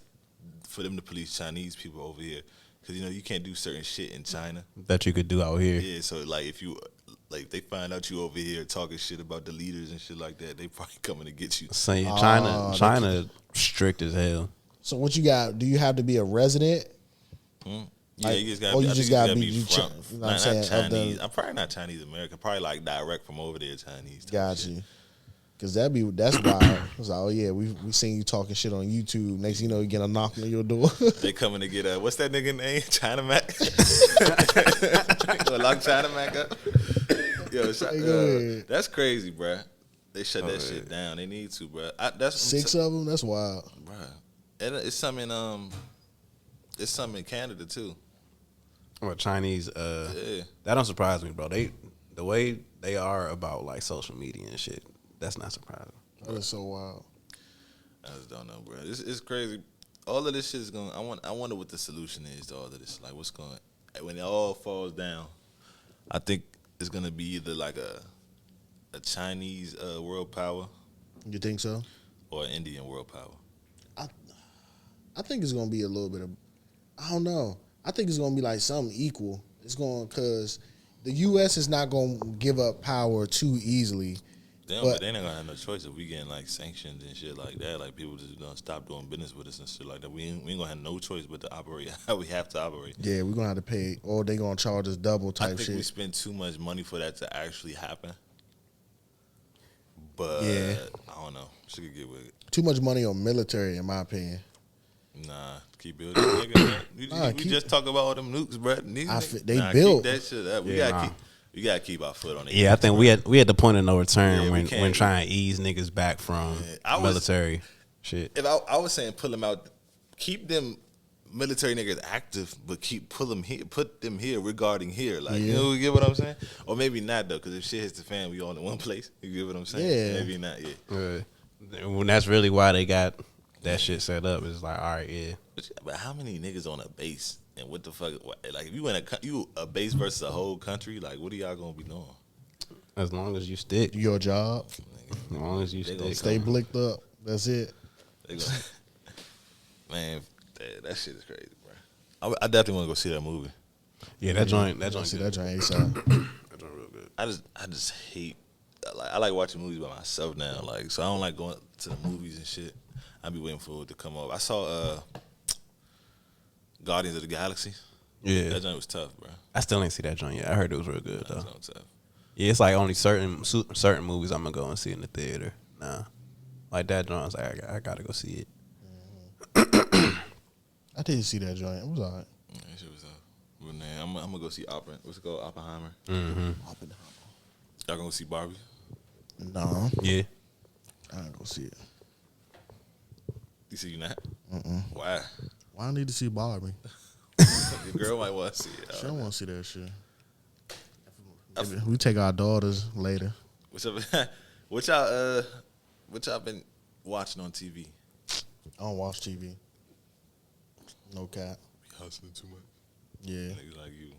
for them to police Chinese people over here. Because you can't do certain shit in China that you could do out here. Yeah, so like if you they find out you over here talking shit about the leaders and shit like that, they probably coming to get you. Saying China strict as hell. So what you got? Do you have to be a resident? Yeah, you just gotta. Or you just gotta be from, you know what I'm not saying, Chinese. I'm probably not Chinese American. Probably like direct from over there Chinese. Got you. Cause that's wild. It's like, oh yeah, we seen you talking shit on YouTube. Next thing you know, you get a knock on your door. They coming to get what's that nigga name? China Mac. Lock China Mac up. Yo, that's crazy, bruh. They shut that shit down. They need to, bruh. That's 6 of them. That's wild, bruh. And it's something in Canada too. Or Chinese. That don't surprise me, bro. The way they are about like social media and shit. That's not surprising. that is so wild. I just don't know, bro. It's crazy. All of this shit is going. I wonder what the solution is to all of this. Like, what's going when it all falls down? I think it's gonna be either like a Chinese world power. You think so? Or an Indian world power. I think it's gonna be a little bit of. I don't know. I think it's gonna be like something equal. It's going because the U.S. is not gonna give up power too easily. But they ain't gonna have no choice if we getting like sanctions and shit like that. Like people just gonna stop doing business with us and shit like that. We ain't gonna have no choice but to operate how we have to operate. Yeah, we're gonna have to pay, or they gonna charge us double type I think shit. we spend too much money for that to actually happen. But yeah, I don't know. She could get with it. Too much money on military, in my opinion. Nah, keep building. Nigga, we just talk about all them nukes, bro. They built keep that shit up. We gotta keep our foot on it. Yeah, I think we had the point of no return when trying to ease niggas back from military shit. If I was saying pull them out, keep them military niggas active, but put them here regarding here. Like you know, you get what I'm saying? Or maybe not though, because if shit hits the fan, we all in one place. You get what I'm saying? Yeah, maybe not. Yeah. When that's really why they got that shit set up. It's like, all right, yeah. But how many niggas on a base? And what the fuck? Like, if you a base versus a whole country, like, what are y'all gonna be doing? As long as you stick. Your job. As long as you stick. Stay blicked up. That's it. Man, that shit is crazy, bro. I definitely want to go see that movie. Yeah, that joint. See that joint ASAP. That joint real good. I just hate. I like watching movies by myself now. Like, so I don't like going to the movies and shit. I be waiting for it to come up. I saw Guardians of the Galaxy. Yeah, that joint was tough, bro. I still ain't see that joint yet. I heard it was real good though. That was tough. Yeah, it's like only certain movies I'm gonna go and see in the theater. Nah, like that joint, I was like, I gotta go see it. I didn't see that joint. It was alright. Yeah, that shit was tough. But man, I'm gonna go see what's it called? Oppenheimer. Mm-hmm. Y'all gonna see Barbie? No. Yeah. I ain't gonna see it. You see you not? Why? Why I need to see Barbie? Your girl might want to see it. She don't want to see that shit. We take our daughters later. What y'all been watching on TV? I don't watch TV. No cap. Be hustling too much. Yeah. Niggas like you.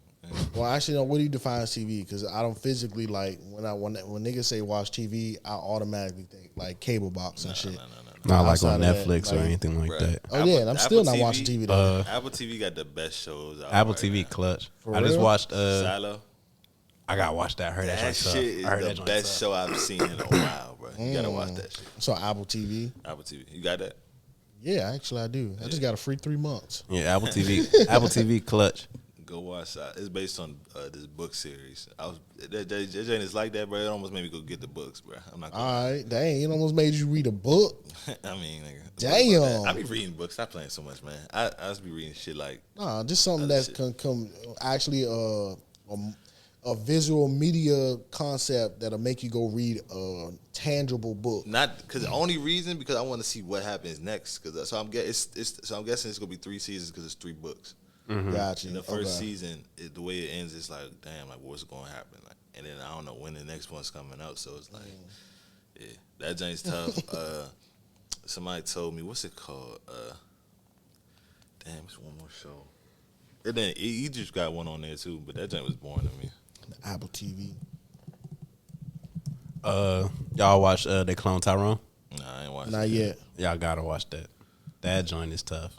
Well, actually, no. What do you define as TV? Because I don't physically like when niggas say watch TV, I automatically think like cable box and shit. Not like on Netflix or anything like that. Oh yeah, and I'm still not watching TV though. Apple TV got the best shows. Apple TV clutch. I just watched Silo. I gotta watch that. I heard that shit is the best show I've seen in a while, bro. You gotta watch that shit. So Apple TV. Apple TV. You got that? Yeah, actually I do. I just got a free 3 months. Yeah, Apple TV. Apple TV clutch. Go watch that. It's based on this book series. That is like that, bro. It almost made me go get the books, bro. I'm not. All right, dang, it almost made you read a book. I mean, nigga, damn. I be reading books. Stop playing so much, man. I just be reading shit like. Nah, just something that's can come actually a visual media concept that'll make you go read a tangible book. Not because the only reason because I want to see what happens next. Because I'm guessing it's gonna be 3 seasons because it's 3 books. Mm-hmm. Gotcha. In the first season, the way it ends, it's like, damn, like what's going to happen? Like, and then I don't know when the next one's coming out. So it's like, yeah, that joint's tough. Somebody told me, what's it called? Damn, it's one more show. And then he just got one on there too, but that joint was boring to me. Apple TV. Y'all watch They Clone Tyrone? Nah, I ain't watched. Not yet. Y'all gotta watch that. That joint is tough.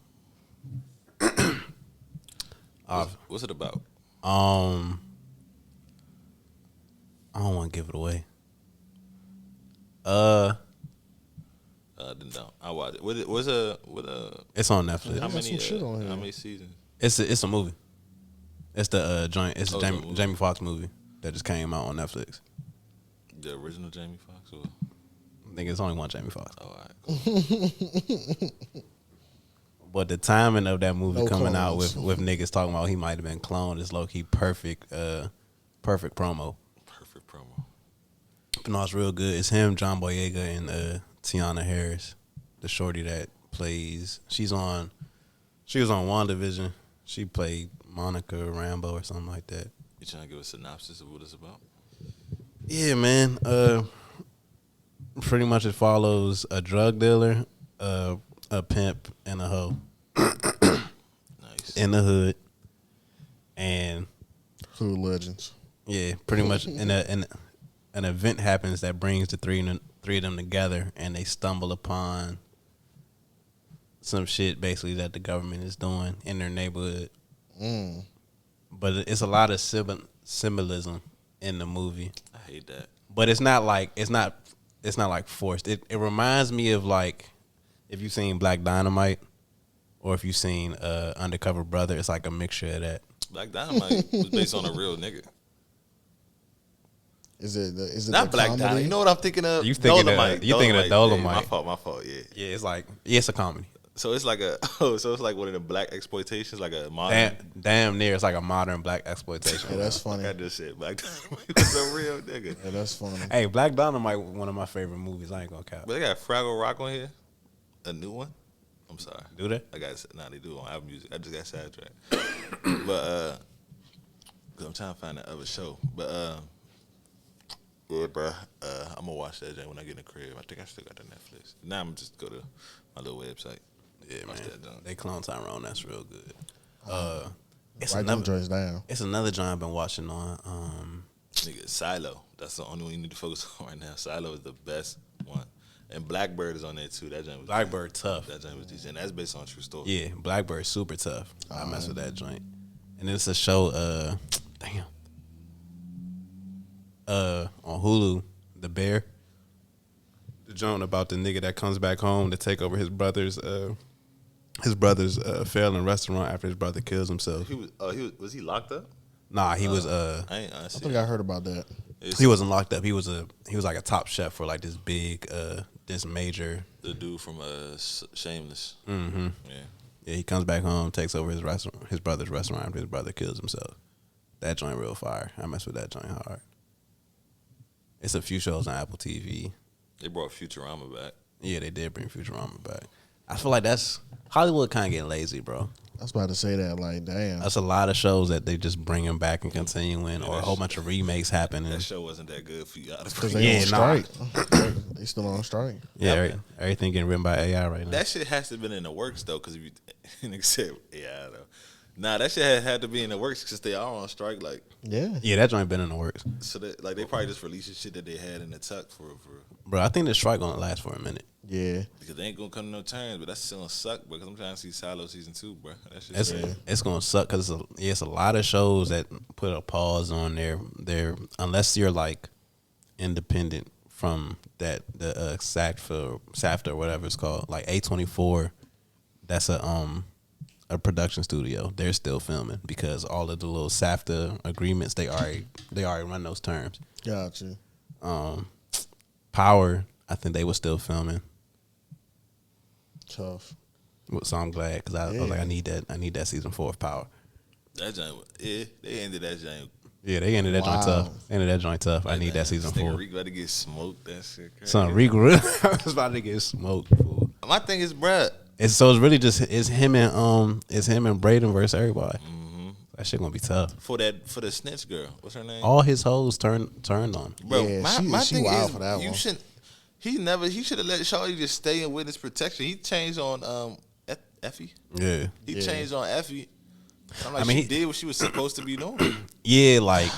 What's it about? I don't want to give it away. No, I watch it. It's on Netflix. How many seasons? It's a movie. It's the joint. It's the Jamie Foxx movie that just came out on Netflix. The original Jamie Foxx, or Nigga, it's only one Jamie Foxx. Oh, all right. Cool. But the timing of that movie No coming out clones. with niggas talking about he might have been cloned is low key perfect. Perfect promo. Perfect promo. But no, it's real good. It's him, John Boyega, and Tiana Harris, the shorty that plays. She was on WandaVision. She played Monica Rambeau or something like that. You trying to give a synopsis of what it's about? Yeah, man. Pretty much it follows a drug dealer, a pimp, and a hoe Nice. in the hood, and Hood legends. yeah, pretty much an event happens that brings the three of them together, and they stumble upon some shit basically that the government is doing in their neighborhood. But it's a lot of symbolism in the movie. I hate that. But it's not like forced. It reminds me of like if you've seen Black Dynamite or if you've seen Undercover Brother. It's like a mixture of that. Black Dynamite was based on a real nigga. Is it Not the Black comedy? Dynamite. You know what I'm thinking of? You thinking Dolomite. of Dolomite. Yeah, my fault. Yeah. Yeah, it's like it's a comedy. So it's like it's like one of the black exploitations, like a modern. Damn near, it's like a modern black exploitation. Yeah, that's funny. Like I just said, Black Dynamite was a real nigga. Yeah, that's funny. Hey, Black Dynamite, one of my favorite movies. I ain't gonna cap. But they got Fraggle Rock on here, a new one. I'm sorry. Do they? They do on Apple Music. I just got sidetracked. But 'cause I'm trying to find that other show. But yeah, bro. I'm gonna watch that when I get in the crib. I think I still got the Netflix. Now I'm just go to my little website. Yeah, Watch man. that junk. They clone Tyrone. That's real good. It's Write them another. joints down. It's another joint I've been watching on. Nigga, Silo. That's the only one you need to focus on right now. Silo is the best one. And Blackbird is on there too. That joint was Blackbird tough. That joint was decent. And that's based on a true story. Yeah, Blackbird super tough. I mess with that joint. And it's a show. On Hulu, The Bear. The joint about the nigga that comes back home to take over his brother's failing restaurant after his brother kills himself. Was he locked up? Nah, he was I I think I heard about that. he wasn't locked up. He was like a top chef for like this big this major. The dude from Shameless. Mm-hmm. Yeah, he comes back home, takes over his brother's restaurant after his brother kills himself. That joint real fire. I mess with that joint hard. It's a few shows on Apple TV. They brought Futurama back. Yeah, they did bring Futurama back. I feel like that's Hollywood kind of getting lazy, bro. I was about to say that. Like, damn. That's a lot of shows that they just bringing back and continuing, or a whole bunch of remakes happening. That show wasn't that good for y'all. Because they on strike. They still on strike. Yeah, everything getting written by AI right now. That shit has to have been in the works though, because if you nigga said AI though. Nah, that shit had to be in the works because they are on strike. Like, Yeah. That joint been in the works, so that like they probably just releasing shit that they had in the tuck for bro. I think the strike gonna last for a minute. Yeah. because they ain't gonna come to no terms. But that's still gonna suck because I'm trying to see Silo season 2, bro. That shit. It's gonna suck because it's a lot of shows that put a pause on their unless you're like independent from the SAFTA or whatever it's called, like A24. That's a production studio. They're still filming because all of the little SAFTA agreements they already run those terms. Gotcha. Power, I think they were still filming. Tough. So I'm glad because I was like I need that season 4 of Power. That joint, they ended that joint. Yeah, they ended that joint tough. Ended that joint tough. I need that season 4. Rick about to get smoked. That shit crazy. Son, Rick really was about to get smoked. Fool. My thing is, bruh. It's really just it's him and Braden versus everybody. Mm-hmm. That shit gonna be tough. For the snitch girl. What's her name? All his hoes turned on. Bro, Yeah, my she thing wild is, for that you one. shouldn't. He should have let Shawty just stay in witness protection. He changed on Effie. Yeah, He changed on Effie. I'm like, I mean, she did what she was supposed to be doing. yeah. Like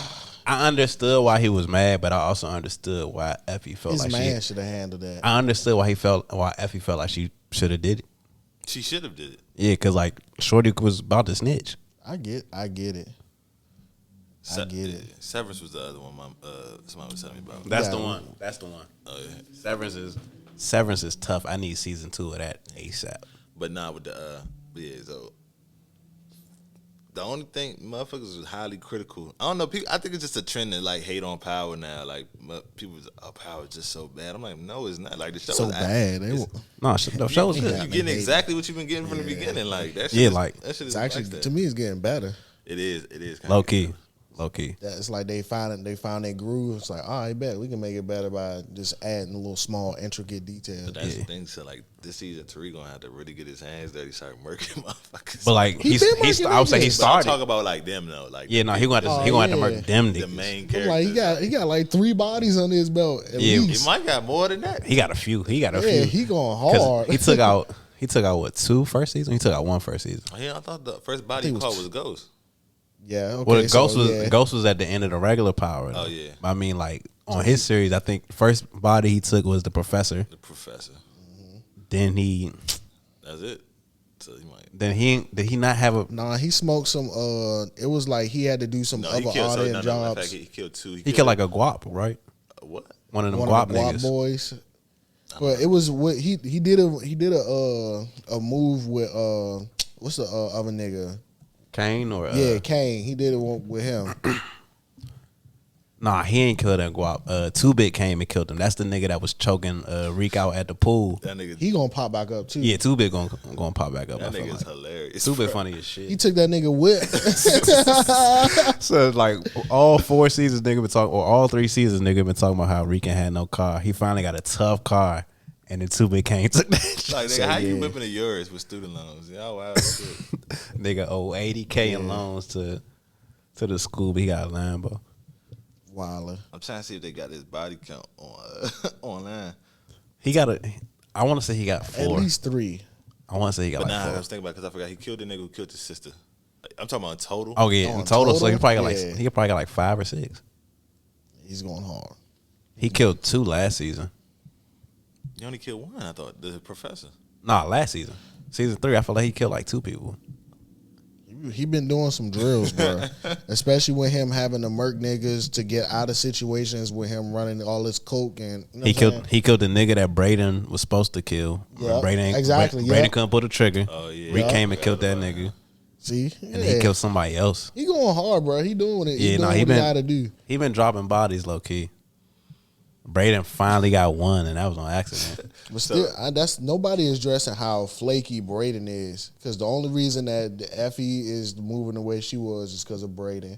I understood why he was mad, but I also understood why Effie felt His like man should have handled that. I understood why Effie felt like she should have did it. She should have did it. Yeah, because like Shorty was about to snitch. I get it. I get it. Severance was the other one. Somebody was telling me about. That's Yeah. the one. That's the one. Oh yeah. Severance is tough. I need season 2 of that ASAP. But not with the so The only thing, motherfuckers was highly critical. I don't know. People, I think it's just a trend to like hate on Power now. Like people, Power is just so bad. I'm like, no, it's not. Like the show So was bad. No, the show was good. You getting exactly what you've been getting from the beginning. Like that. Shit Yeah, is, like that shit is It's actually like that. to me, it's getting better. It is kinda low key. It's like they found their groove. It's like, all right, bet we can make it better by just adding a little small intricate details. But that's the thing. So like this season, Tariq gonna have to really get his hands dirty, start murking motherfuckers. But like He been making I would say he niggas. But I'm started. talking about like them though. Like Yeah, no, he gonna have to yeah. murk them the niggas. main I'm characters. like he got like 3 bodies under his belt. At Yeah. least. He might got more than that. He got a few. Yeah, few. he going 'Cause hard. He took out what 2 first season? He took out 1 first season. Yeah, I thought the first body he was caught was Ghost. Yeah, okay. Well, so, Ghost was at the end of the regular Power. Oh, yeah. I mean, like on his series, I think first body he took was the Professor. The Professor. Then he That's it. So he might. did he not have a? Nah, he smoked some. It was like he had to do some No, other he killed. So, odd no, end no, in jobs. fact, he killed 2. He killed like a guap, right? What? One of them One guap of the Guap niggas. boys. But it was what he did a move with what's the other nigga? Kane or Yeah, Kane. He did it with him. Nah, he ain't killed that guap. 2-Bit came and killed him. That's the nigga that was choking Reek out at the pool. That nigga. He gonna pop back up too. Yeah, 2-Bit gonna pop back up. That I feel nigga's like. hilarious. 2-Bit bro. funny as He shit. took that nigga whip. So like all 4 seasons nigga been talking, or all 3 seasons nigga been talking about how Rican had no car. He finally got a tough car, and then 2-Bit came took that shit. Like, nigga, So, how you yeah. whipping a yours with student loans? Yeah, wow. Shit. Nigga owe $80K in loans to the school, but he got a Lambo. Wilder. I'm trying to see if they got his body count on online. He got I want to say he got At 4. least 3. I want to say he got But like nah, I 4. was thinking about because I forgot he killed the nigga who killed his sister. Like, I'm talking about in total. Oh yeah, Oh, in total. So he total? probably got Yeah. he probably got like 5 or 6. He's going hard. He killed 2 last season. You only killed 1. I thought the Professor. Nah, last season. Season 3, I feel like he killed like 2 people. He been doing some drills, bro. Especially with him having to murk niggas to get out of situations with him running all this coke and you know He what I'm saying? killed the nigga that Braden was supposed to kill. Yeah, Braden exactly, Braden yeah. couldn't pull the trigger. Oh, yeah. Rick Yeah. came and killed that nigga, See, and then he killed somebody else. He going hard, bro. He doing it. Yeah, he nah, doing he what been- he got to do. He been dropping bodies low key. Braden finally got one, and that was on accident. But still, that's nobody is dressing how flaky Braden is. Because the only reason that the Effie is moving the way she was is because of Braden.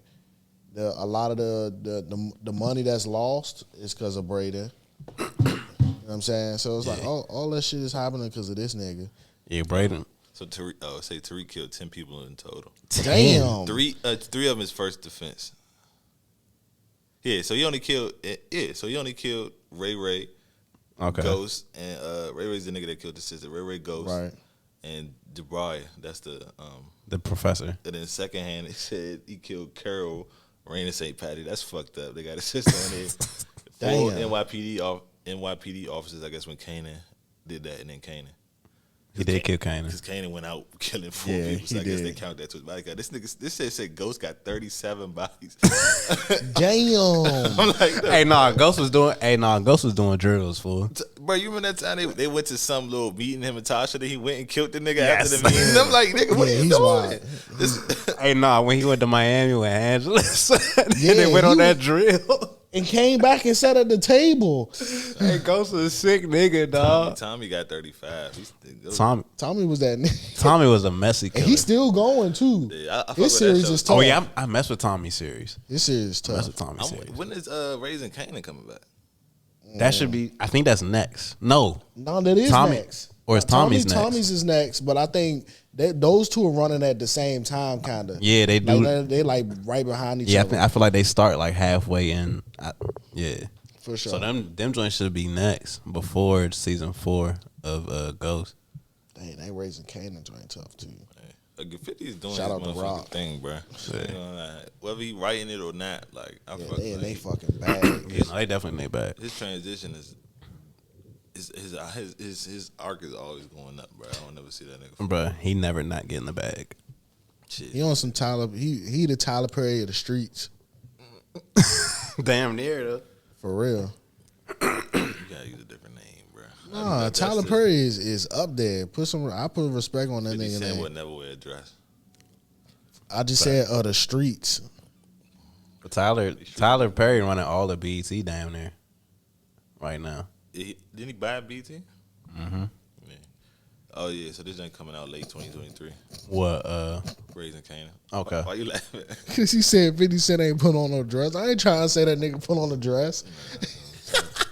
A lot of the money that's lost is because of Braden. You know what I'm saying? So it's like all that shit is happening because of this nigga. Yeah, Braden. So Tariq killed 10 people in total. Damn. Three of them is first defense. Yeah, so he only killed Ray, Okay. Ghost, and Ray's the nigga that killed the sister. Ray, Ghost, Right. and DeBry. That's the The professor. And then second hand, they said he killed Carol, Rain of St. Patty. That's fucked up. They got his sister on there. 4 NYPD officers, I guess, when Kanan did that, and then Kanan. He did kill Kanan. Because Kanan went out killing 4 Yeah, people, so he I guess did. they count that to his body count. This shit said Ghost got 37 bodies. Damn. I'm like, Hey, Ghost was doing drills, fool. bro, you remember that time they went to some little meeting, him and Tasha, then he went and killed the nigga Yes. after the meeting? I'm like, nigga, what Yeah, are you he's doing? wild. This, Hey, when he went to Miami with Angela, and Yeah, they went he on that was- drill. And came back and sat at the table. Hey, Ghost was a sick nigga, dog. Tommy got 35. Tommy was that nigga. Tommy was a messy And killer. he's still going too. Yeah, I fuck with His that series show. is tough. Oh yeah, I mess with Tommy's series. His series is I mess tough. with Tommy's series. When is Raising Kanan coming back? That should be. I think that's next. No, No, that is Tommy- next. or is Tommy's next? Tommy's is next, but I think those two are running at the same time, kind of. Yeah, they do. Like, they like right behind each Yeah, other. I feel like they start like halfway in. Yeah, For sure. so them joints should be next before season 4 of Ghost. Dang, they raising Kanan joint tough too. Like, 50 is doing Shout his out to motherfucking Rock. thing, bro. You know, like, whether he writing it or not, like I Yeah, fuck they with they him. fucking bad. Yeah, no, they definitely made bad. His transition is his arc is always going up, bro. I don't never see that nigga. Bruh, he never not getting the bag. Shit. He on some Tyler. He the Tyler Perry of the streets Damn near though. for real. You gotta use a different name, bro. Nah, That's Tyler it. Perry is up there. I put respect on that 50 nigga Cent name. would never wear a dress. I just said the streets. But Tyler Perry running all the BET down there right now. Didn't he buy BT? Mm-hmm. Yeah. Oh yeah, so this ain't coming out late 2023. What? Raising Canaan. Okay. Why you laughing? Cause he said 50 Cent ain't put on no dress. I ain't trying to say that nigga put on a dress.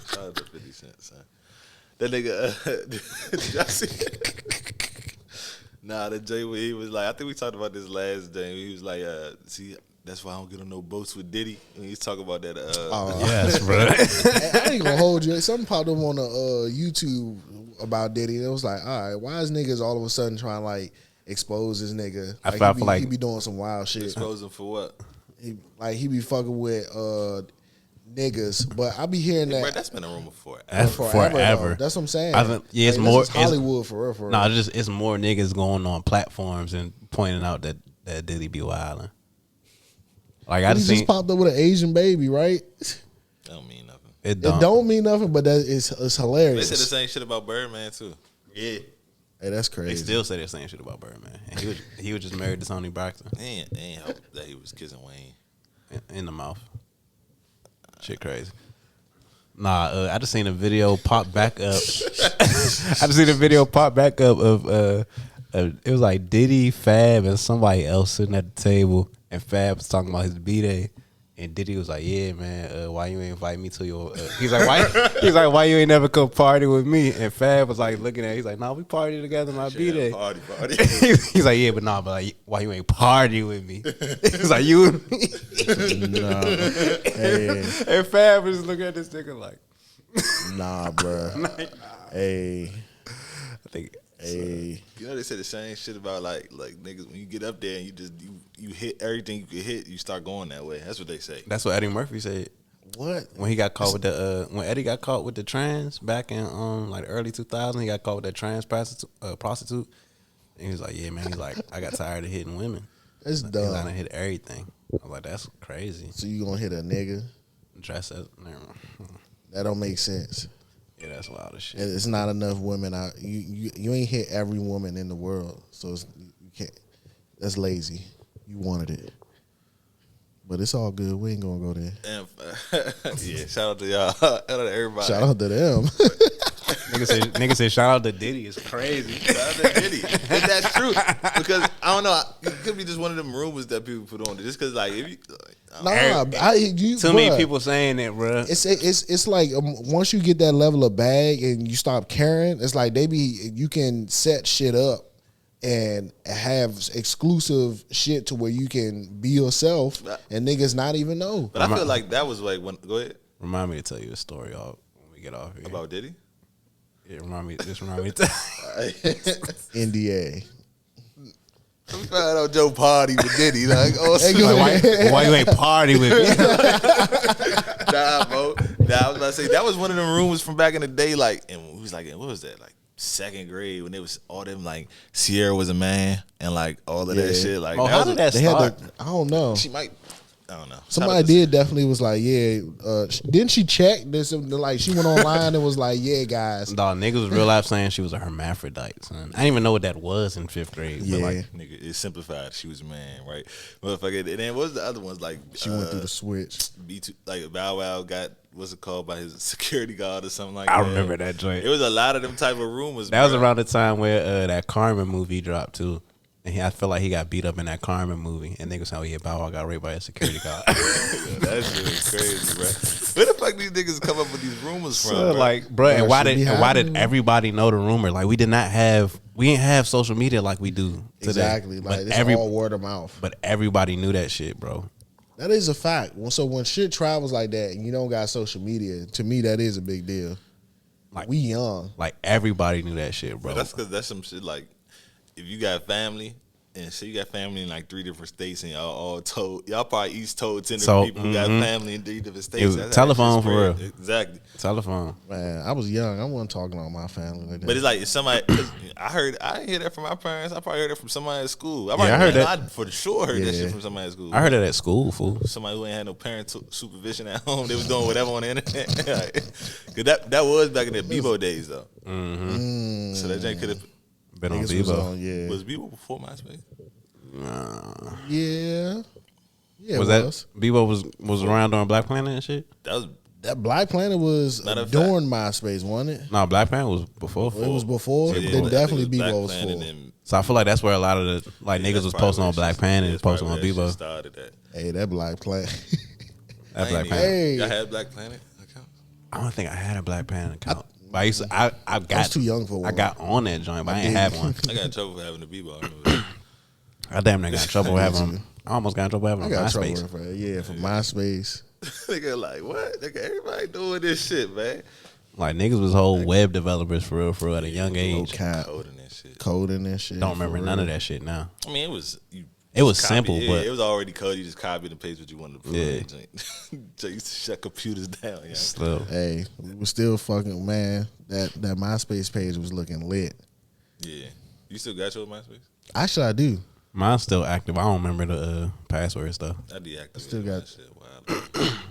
Shout out to 50 Cent, son. That nigga, did y'all see? Nah, that Jay, he was like, I think we talked about this last day. He was like, see, that's why I don't get on no boats with Diddy. And he's talking about that. Yes, bro. I ain't gonna hold you. Something popped up on the YouTube about Diddy. It was like, all right, why is niggas all of a sudden trying to like expose this nigga? I feel like he be doing some wild shit. Expose him for what? He be fucking with niggas, but I be hearing that. Bro, that's been a rumor forever. Though. That's what I'm saying. I think, yeah, it's like, more this is Hollywood for real. No, it's more niggas going on platforms and pointing out that Diddy be wilding. Like I just popped up with an Asian baby, right? That don't mean nothing. It don't mean nothing, but it's hilarious. They said the same shit about Birdman too. Yeah. Hey, that's crazy. They still say the same shit about Birdman. And he was just married to Tony Braxton. They ain't hope that he was kissing Wayne in the mouth. Shit crazy. Nah, I just seen a video pop back up. I just seen a video pop back up of it was like Diddy, Fab, and somebody else sitting at the table, and Fab was talking about his B-Day, and Diddy was like, "Yeah, man, why you ain't invite me to your?" He's like, "Why you ain't never come party with me?" And Fab was like looking at, he's like, "Nah, we party together my B-Day." Party. He's like, "Yeah, but nah, but like, why you ain't party with me?" He's like, "You and me." Nah, hey. And Fab was looking at this nigga like, "Nah, bro." Hey, I think. Hey, you know they say the same shit about like niggas when you get up there and you hit everything you could hit, you start going that way. That's what they say. That's what Eddie Murphy said. What? When he got caught with when Eddie got caught with the trans back in like early 2000, he got caught with that trans prostitute. And he was like, "Yeah, man." He's like, "I got tired of hitting women. That's dumb. He's like, I hit everything." I was like, "That's crazy." So you gonna hit a nigga? Dress as never mind. That don't make sense. Yeah, that's wild as shit. It's not enough women out. You ain't hit every woman in the world, so you can't. That's lazy. You wanted it, but it's all good. We ain't gonna go there. And, yeah, shout out to y'all. Shout out to everybody. Shout out to them. Nigga said shout out to Diddy. It's crazy. Shout out to Diddy. If that's true, because I don't know. It could be just one of them rumors that people put on. Just because, like, if you. Too many people saying that, bro. It's like once you get that level of bag and you stop caring, it's like you can set shit up and have exclusive shit to where you can be yourself and niggas not even know. But I feel like that was like when. Go ahead. Remind me to tell you a story, y'all, when we get off here. About Diddy? Yeah, remind me to NDA. We found out Joe party with Diddy. Like, why you ain't party with me? Nah, bro. Nah, I was about to say that was one of them rumors from back in the day. Like, and we was like, what was that? Like second grade when it was all them like Sierra was a man and like all of that shit. Like, how did that start? I don't know. She might. I don't know. Somebody did definitely was like, yeah. Didn't she check this? Like, she went online and was like, yeah, guys. Dog, niggas was real life saying she was a hermaphrodite, son. I didn't even know what that was in 5th grade. Yeah. But like, nigga, it's simplified. She was a man, right? Motherfucker. And then what was the other ones? Like, she went through the switch. B2, like Bow Wow got, what's it called, by his security guard or something like that. I remember that joint. It was a lot of them type of rumors. That was around the time where that Carmen movie dropped too. And I feel like he got beat up in that Carmen movie. And niggas saying, "Oh yeah, Bow Wow got raped by a security guard." Yeah, that shit is crazy, bro. Where the fuck these niggas come up with these rumors from? So, bro? like, bro, and why did everybody know the rumor? Like, we didn't have social media like we do today. Exactly. Like, it's all word of mouth. But everybody knew that shit, bro. That is a fact. So when shit travels like that and you don't got social media, to me that is a big deal. Like, we young. Like, everybody knew that shit, bro. But that's because that's some shit like, if you got family, and so you got family in like 3 different states, and y'all probably each told 10 different people who got family in 3 different states. That's telephone for real. Exactly. Telephone. Man, I was young. I wasn't talking on my family like that. But it's like if somebody, I didn't hear that from my parents. I probably heard that from somebody at school. I heard that. I for sure heard that shit from somebody at school. I heard it at school, fool. Somebody who ain't had no parent supervision at home. They was doing whatever on the internet. Cause that was back in the Bebo days though. Mm-hmm. So that Jane could have been on Bebo. Was Bebo before MySpace? Yeah. Yeah, Was it that Bebo was around during Black Planet and shit? that Black Planet was during MySpace, wasn't it? No, Black Planet was before. It was before. Yeah, Then I definitely think it Bebo was was Black for. Planet and So I feel like that's where a lot of the niggas that's was probably posting where on Black shit- Planet yeah, and that's probably posting on where that shit Bebo. started at. Hey, that Black Planet. That Black I Planet. Hey. Y'all had Black Planet account? I don't think I had a Black Planet account. But I used to, I got I was too young for one. I got on that joint, but I ain't have one. I got in trouble for having a Bebo. I remember that. I damn near got in trouble with having. I almost got in trouble with I having got MySpace. trouble for for MySpace. Nigga like, what? Nigga, everybody doing this shit, man. Like niggas was whole web developers for real at a young No age. cap. Coding and shit. Don't remember for none real. of that shit now. I mean, it was simple, but it was already code. You just copied and pasted what you wanted to put. Yeah. So you used to shut computers down. Yeah. still. Hey, we was still fucking, man. That MySpace page was looking lit. Yeah. You still got your MySpace? Actually, I do. Mine's still active. I don't remember the password stuff. I deactivated Still got- that shit. Wow.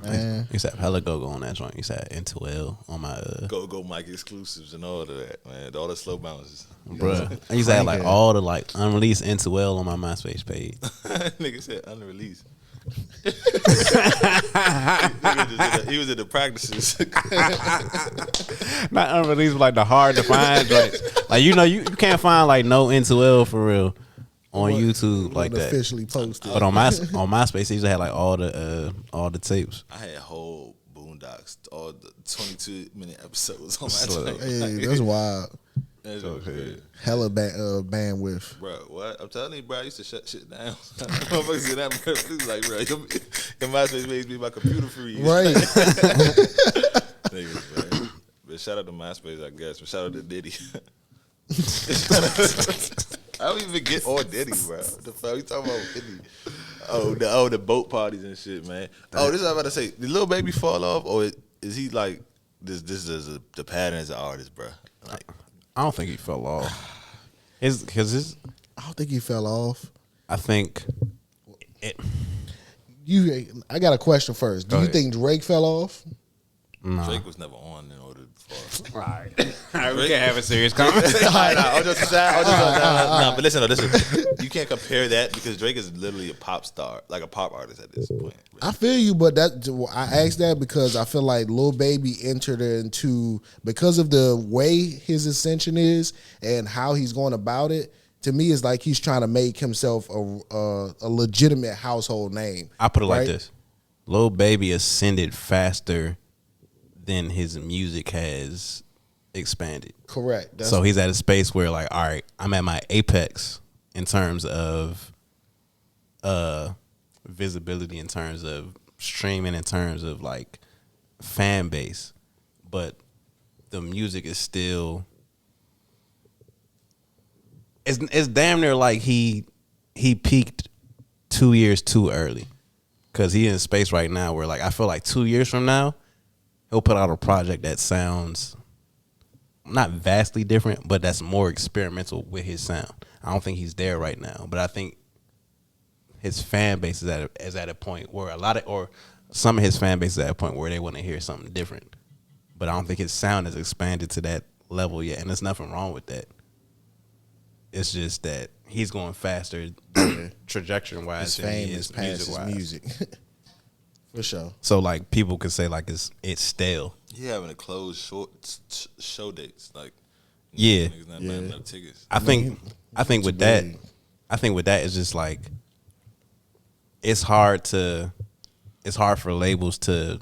Man, You used to have hella go on that joint. You used to have N2L on my Go Mike exclusives and all of that, man. All the slow bounces. bruh. I used to have like Crankhead. all the like unreleased N2L on my MySpace page. Nigga said unreleased. He was in the practices. Not unreleased, but like the hard to find joints. Like you can't find like no N2L for real on YouTube like that. officially posted. But on MySpace, they used to have like all the tapes. I had whole Boondocks, all the 22-minute episodes on my Slow. tape. Hey, that's wild. That's okay. Hella bandwidth. Bro, what? I'm telling you, bro, I used to shut shit down. Motherfuckers get that, bro. Please, like, bro, your MySpace made me my computer free. Right. Niggas, bro. But shout out to MySpace, I guess. But shout out to Diddy. I don't even get on Diddy, bro. What the fuck you talking about Diddy? The boat parties and shit, man. Oh, this is what I'm about to say. Did Lil Baby fall off, or is he like this is the pattern as an artist, bro? Like, I don't think he fell off. I don't think he fell off. I think I got a question first. Do Go you ahead. think Drake fell off? Drake was never on in order for. All right, we can have a serious conversation. But listen, you can't compare that because Drake is literally a pop star, like a pop artist at this point. I feel you, but I asked that because I feel like Lil Baby entered into, because of the way his ascension is and how he's going about it. To me, it's like he's trying to make himself a legitimate household name. I put it like right? this: Lil Baby ascended faster than his music has expanded. Correct. So he's at a space where, like, all right, I'm at my apex in terms of visibility, in terms of streaming, in terms of like fan base, but the music is still it's damn near like he peaked 2 years too early, because he in a space right now where, like, I feel like 2 years from now he'll put out a project that sounds not vastly different, but that's more experimental with his sound. I don't think he's there right now, but I think his fan base is at a point where some of his fan base is at a point where they want to hear something different. But I don't think his sound has expanded to that level yet, and there's nothing wrong with that. It's just that he's going faster trajectory wise His than he fame is is past his music-wise. music. For sure. So, like, people could say like it's stale. He having a closed show dates, like Yeah. niggas not buying enough tickets. I think with that, it's just like it's hard for labels to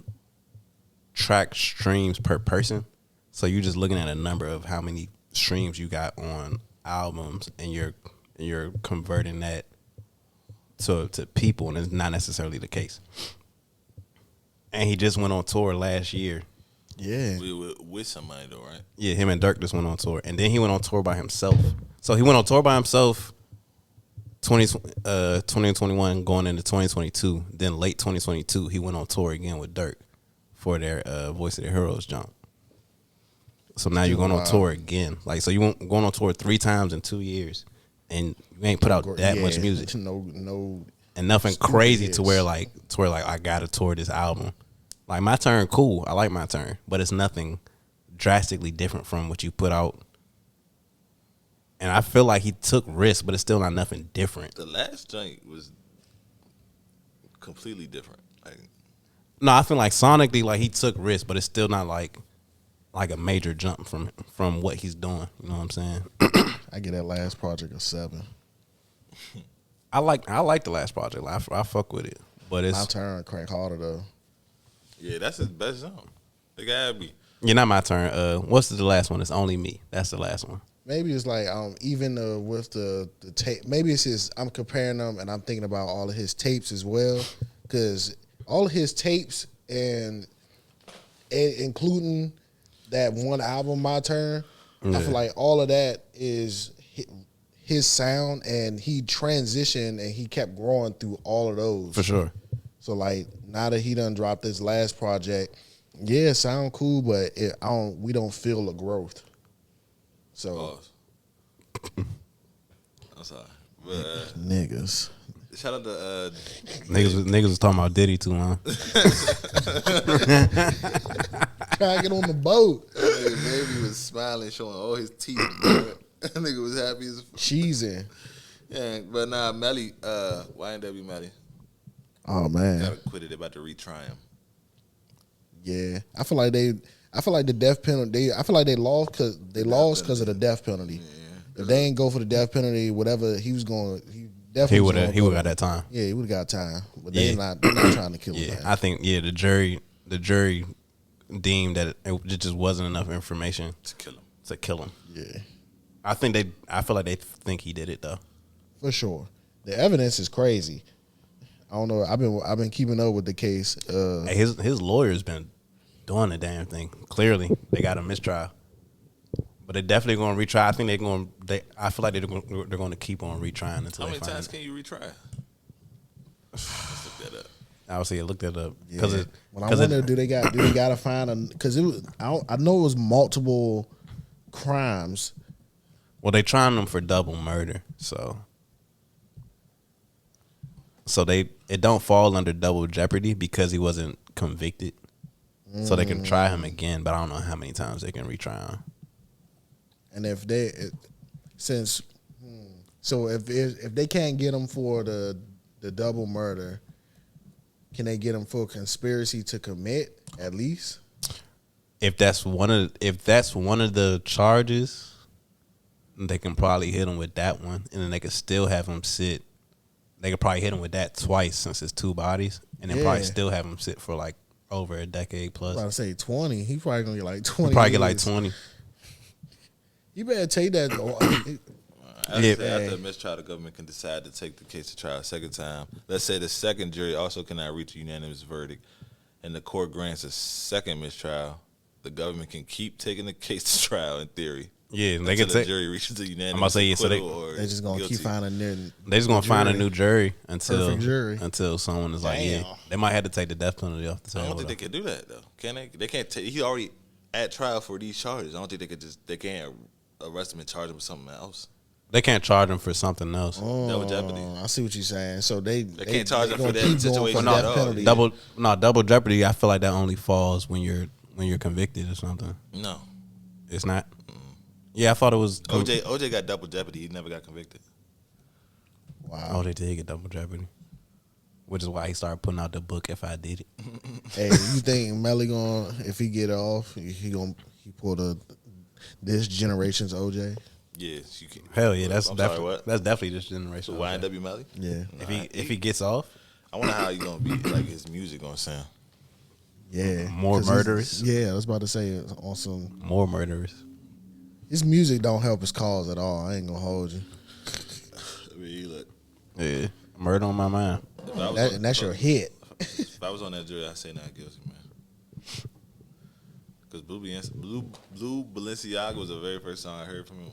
track streams per person. So you're just looking at a number of how many streams you got on albums, and you're converting that to people, and it's not necessarily the case. And he just went on tour last year. Yeah. With somebody though, right? Yeah, him and Dirk just went on tour, and then he went on tour by himself. So he went on tour by himself 2021 going into 2022. Then late 2022, he went on tour again with Dirk for their Voice of the Heroes jump. So now you're going on tour again. Like, so you going on tour 3 times in 2 years, and you ain't put out that much music. No. And nothing Stupid crazy hits. to where I gotta tour this album. Like, My Turn, cool. I like My Turn, but it's nothing drastically different from what you put out And I feel like he took risks, but it's still not nothing different. The last joint was completely different. Like, No, I feel like sonically, like he took risks, but it's still not like a major jump from what he's doing. You know what I'm saying? I get that last project a 7. I like the last project. Like, I fuck with it, but My it's turn, crank harder though. yeah, that's his best song. It gotta be. yeah, not my turn. What's the last one? It's Only Me. That's the last one. Maybe it's like even with the tape. Maybe it's his. I'm comparing them, and I'm thinking about all of his tapes as well, because all of his tapes and including that one album, My Turn. I feel like all of that is his sound, and he transitioned and he kept growing through all of those For sure. So like now that he done dropped this last project, yeah, it sound cool, but we don't feel the growth. So Pause. I'm sorry. But, niggas. shout out to Niggas was talking about Diddy too long. Try to get on the boat. Baby was smiling, showing all his teeth. That nigga was happy as fuck. Cheesing. Yeah, but nah, Melly, YNW Melly. Oh man. Gotta quit it. They about to retry him. Yeah. I feel like the death penalty. I feel like they lost because of the death penalty. Yeah. If they ain't go for the death penalty, whatever he was going, he definitely He would got that time. Yeah, he would have got time, but Yeah. they're not trying to kill him. Yeah, Man. I think the jury deemed that it just wasn't enough information To kill him. to kill him. Yeah, I feel like they think he did it though. for sure. The evidence is crazy. I don't know. I've been keeping up with the case. Hey, his lawyer's been doing the damn thing. Clearly, they got a mistrial, but they're definitely going to retry. I think I feel like they're going to keep on retrying until How they many find times it. can you retry? Let's look that up. I would say look that up Yeah. because When I wonder, do they got to find because it was I know it was multiple crimes. well they trying them for double murder, so it don't fall under double jeopardy because he wasn't convicted. So they can try him again, but I don't know how many times they can retry him. And if they can't get him for the double murder, can they get him for conspiracy to commit at least? If that's one of the charges, they can probably hit him with that one, and then they could still have him sit. They could probably hit him with that twice since it's 2 bodies, and then probably Yeah. still have him sit for like over a decade I plus. was about to say 20. He probably gonna get like 20. Probably get like years. 20. You better take that. After a mistrial, the government can decide to take the case to trial a second time. Let's say the second jury also cannot reach a unanimous verdict, and the court grants a second mistrial. The government can keep taking the case to trial in theory. Yeah, they until can the take. jury reaches a unanimous I'm about to say, yeah, so acquittal or They just gonna guilty. keep finding new. They just gonna find a new jury Perfect jury. until someone is like, Damn. yeah, they might have to take the death penalty off the I table. don't think they can do that though. Can they? They can't. He already at trial for these charges. I don't think they can't arrest him and charge him with something else. They can't charge him for something else. Double jeopardy. I see what you're saying. So they can't charge them gonna for that keep going situation for at death all. penalty. Double jeopardy. I feel like that only falls when you're convicted or something. No. It's not. Yeah, I thought it was. OJ got double jeopardy. He never got convicted. Wow. Oh, they did get double jeopardy, which is why he started putting out the book. If I did it, Hey, you think Melly if he get off, he pull this generation's OJ? Yes, you can. hell yeah, that's I'm definitely sorry, what? that's definitely this generation. So YNW Melly? Yeah, If he gets off, I wonder how he gonna be. Like his music gonna sound. yeah. More 'Cause he's- murderous? Yeah, I was about to say on some. more murderers. His music don't help his cause at all. I ain't gonna hold you. I mean, look. Yeah, murder on my mind. And that's your hit. If I was on that jury, I'd say not guilty, man. Because Blue Balenciaga was the very first song I heard from him.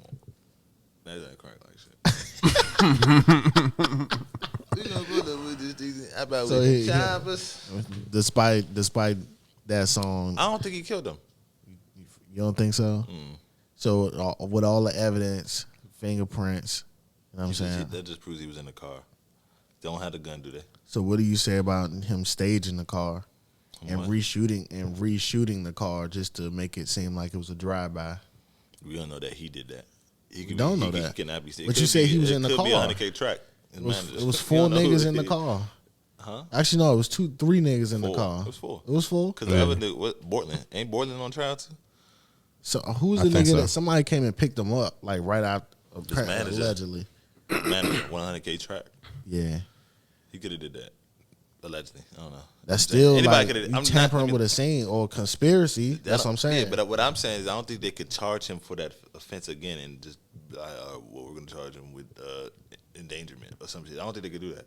That ain't crack like shit. We gonna go there with this thing. How about So with he- the choppers? Despite that song, I don't think he killed him. you don't think so? Mm. So with all the evidence, fingerprints, you know what I'm saying? That just proves he was in the car. Don't have the gun, do they? So what do you say about him staging the car and What? reshooting the car just to make it seem like it was a drive-by? We don't know that he did that. You don't know that. He cannot be seen. But you said he was in the car. It could be a 100K track. It was 4 niggas in the car. Huh? Actually, no, it was 3 niggas in the car. It was 4. It was 4? Because the other nigga, Bortland? Ain't Bortland on trial too? So who's the nigga that somebody came and picked him up, like right out of allegedly? Manager, 100K track. Yeah. He could have did that. Allegedly. I don't know. That's still anybody like you tampering with a scene or conspiracy. That's what I'm saying. Yeah, but what I'm saying is I don't think they could charge him for that offense again and just well, we're going to charge him with endangerment or some shit. I don't think they could do that.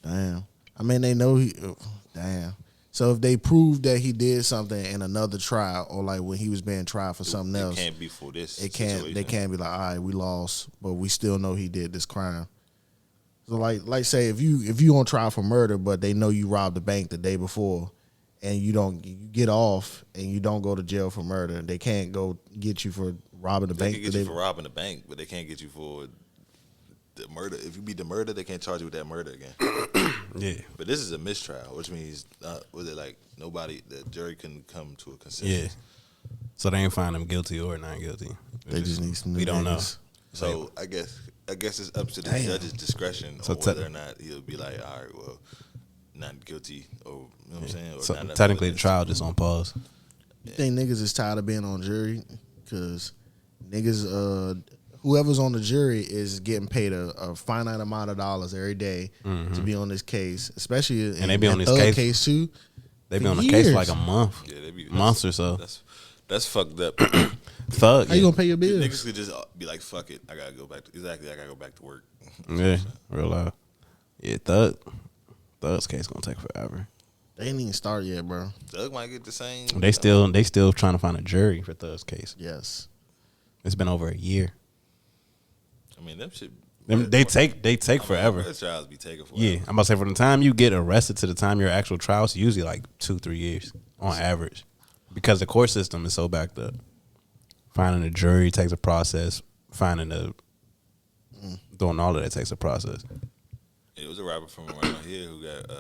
Damn. I mean, they know he. Damn. So if they prove that he did something in another trial, or like when he was being tried for something else, it can't be for this. It can't. Situation. They can't be like, all right, we lost, but we still know he did this crime. So like say if you on trial for murder, but they know you robbed the bank the day before, and you get off and you don't go to jail for murder, they can't go get you for robbing the bank. They can get you for robbing the bank, but they can't get you for the murder. If you beat the murder, they can't charge you with that murder again. Yeah. But this is a mistrial, which means was it like the jury couldn't come to a consensus. Yeah. So they ain't find him guilty or not guilty. They just need some. We don't know. So I guess it's up to the judge's discretion on whether or not he'll be like, all right, well, not guilty, or you know what I'm saying. Or so not technically, the trial just on pause. You think niggas is tired of being on jury? Because niggas, whoever's on the jury is getting paid a finite amount of dollars every day to be on this case, especially and they be on this case too. They be on the case for like a month, months or so. That's fucked up. Thug. How you gonna pay your bills? Niggas could just be like, fuck it, I gotta go back. I gotta go back to work. Yeah, real loud. Yeah, Thug's case gonna take forever. They ain't even started yet, bro. Thug might get the same. They still trying to find a jury for Thug's case. Yes, it's been over a year. I mean, them shit. They take forever. Those trials be taking forever. Yeah, I'm about to say from the time you get arrested to the time your actual trial, it's usually like 2-3 years on average, because the court system is so backed up. Finding a jury takes a process. Doing all of that takes a process. It was a rapper from around here who got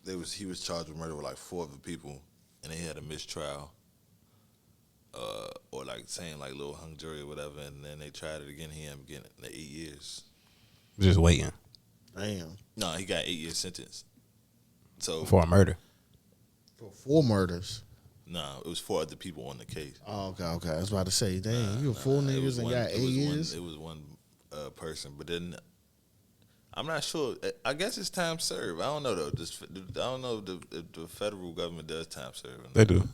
he was charged with murder with like 4 other people, and they had a mistrial. Or like saying like little hung jury or whatever, and then they tried it again. He ended up getting like 8 years. Just waiting. Damn. No, he got 8 years sentence. So for a murder. For 4 murders. No, it was 4 other people on the case. Oh, okay. I was about to say, dang, you 4 niggas and got 8 years. It was one person, but then I'm not sure. I guess it's time served. I don't know though. I don't know if the federal government does time serve. They do.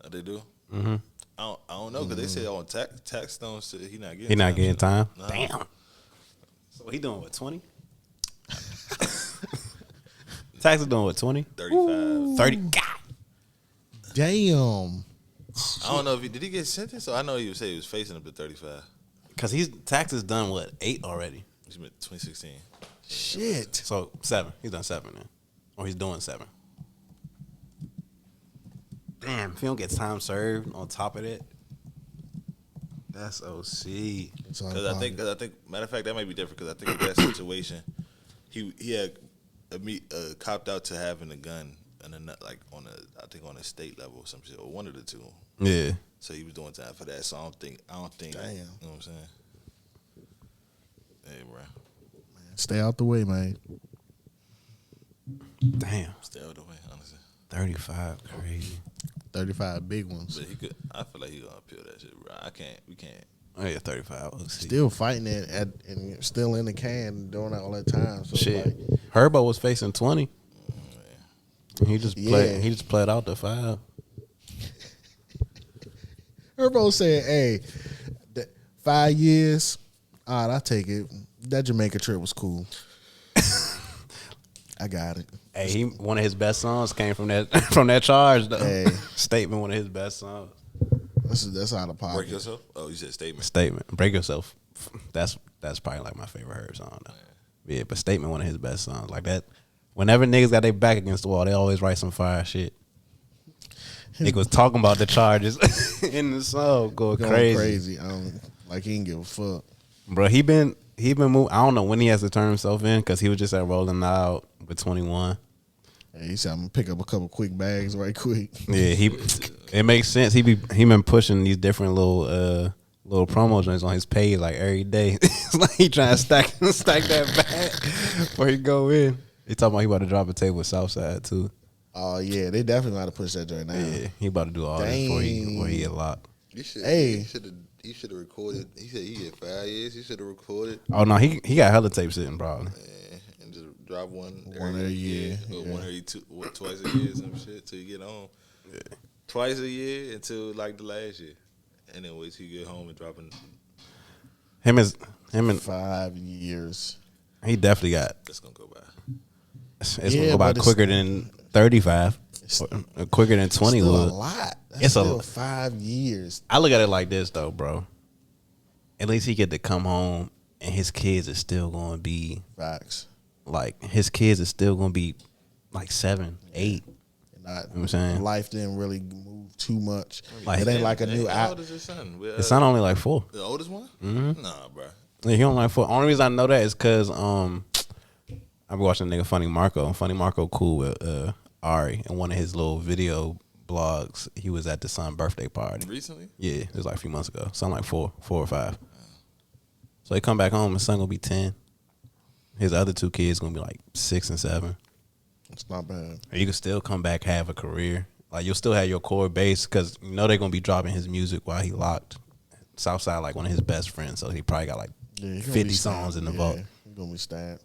They do. Mm-hmm. I don't know because they said on tax stones he not getting. He not getting time. No. Damn. So he doing what, 20? Tax is doing what, 20? 35. 30. God. Damn. I don't know if did he get sentenced, or I know he was facing up to 35. Cause he's taxes done what, 8 already. He's been 2016. Shit. So 7. He's done 7 then, or he's doing 7. Damn, if he don't get time served on top of that, that's OC. Because I think, matter of fact, that might be different. Because I think in that situation, he had copped out to having a gun, and then like I think on a state level or some shit, or one of the two. Yeah. So he was doing time for that. So I don't think. Damn. You know what I'm saying? Hey, bro. Stay out the way, man. Damn. Stay out of the way, honestly. 35, crazy. 35 big ones. But he could. I feel like he gonna appeal that shit, bro. We can't. Oh yeah, 35. OC. Still fighting it and still in the can doing it all that time. So Shit. like, Herbo was facing 20. He just played. He just played out the 5. Herbo said, "Hey, 5 years. All right, I take it. That Jamaica trip was cool. I got it." Hey, one of his best songs came from that charge though. Hey. Statement, one of his best songs. That's out of pocket. Break yourself? Oh, you said statement. Statement, Break Yourself. That's probably like my favorite Herb song though. Yeah, but Statement, one of his best songs. Like that. Whenever niggas got their back against the wall, they always write some fire shit. Nigga was talking about the charges in the song, going crazy. Like he didn't give a fuck. Bro, he been moving. I don't know when he has to turn himself in because he was just at Rolling Loud with 21. Hey, he said, "I'm gonna pick up a couple quick bags right quick." Yeah, it makes sense. He been pushing these different little little promo joints on his page like every day. It's like he trying to stack that back before he go in. He talking about he about to drop a tape with Southside too. Oh yeah, they definitely got to push that joint now. Yeah, he about to do all this before he get locked. You should. Hey. He should have recorded. He said he had 5 years. He should have recorded. Oh no, he got hella tapes sitting probably. And just drop one every year. Or one every twice a year, some shit till you get home. Yeah. Twice a year until like the last year, and then wait till you get home and dropping. Him and 5 years. He definitely got. That's gonna go by. It's gonna go by quicker than 35, or quicker than 20 still would. A lot. That's It's still a 5 years. I look at it like this though, bro. At least he get to come home and his kids are still gonna be Facts. like his kids are still gonna be like 7, 8. Not, You know what I'm saying? Life didn't really move too much. Like, it ain't like a new How app. old is his son? His son only like 4. The oldest one? Mm-hmm. Nah, bro. Yeah, he only like 4. Only reason I know that is because I be watching the nigga Funny Marco. Funny Marco cool with Ari, and one of his little video blogs, he was at the son birthday party. Recently? Yeah, it was like a few months ago. Son like 4 or 5. So he come back home, his son gonna be 10. His other 2 kids gonna be like 6 and 7. It's not bad. And you can still come back, have a career. Like you'll still have your core base because you know they're gonna be dropping his music while he locked. Southside like one of his best friends, so he probably got like Yeah, 50 songs in the vault. He's gonna be stabbed.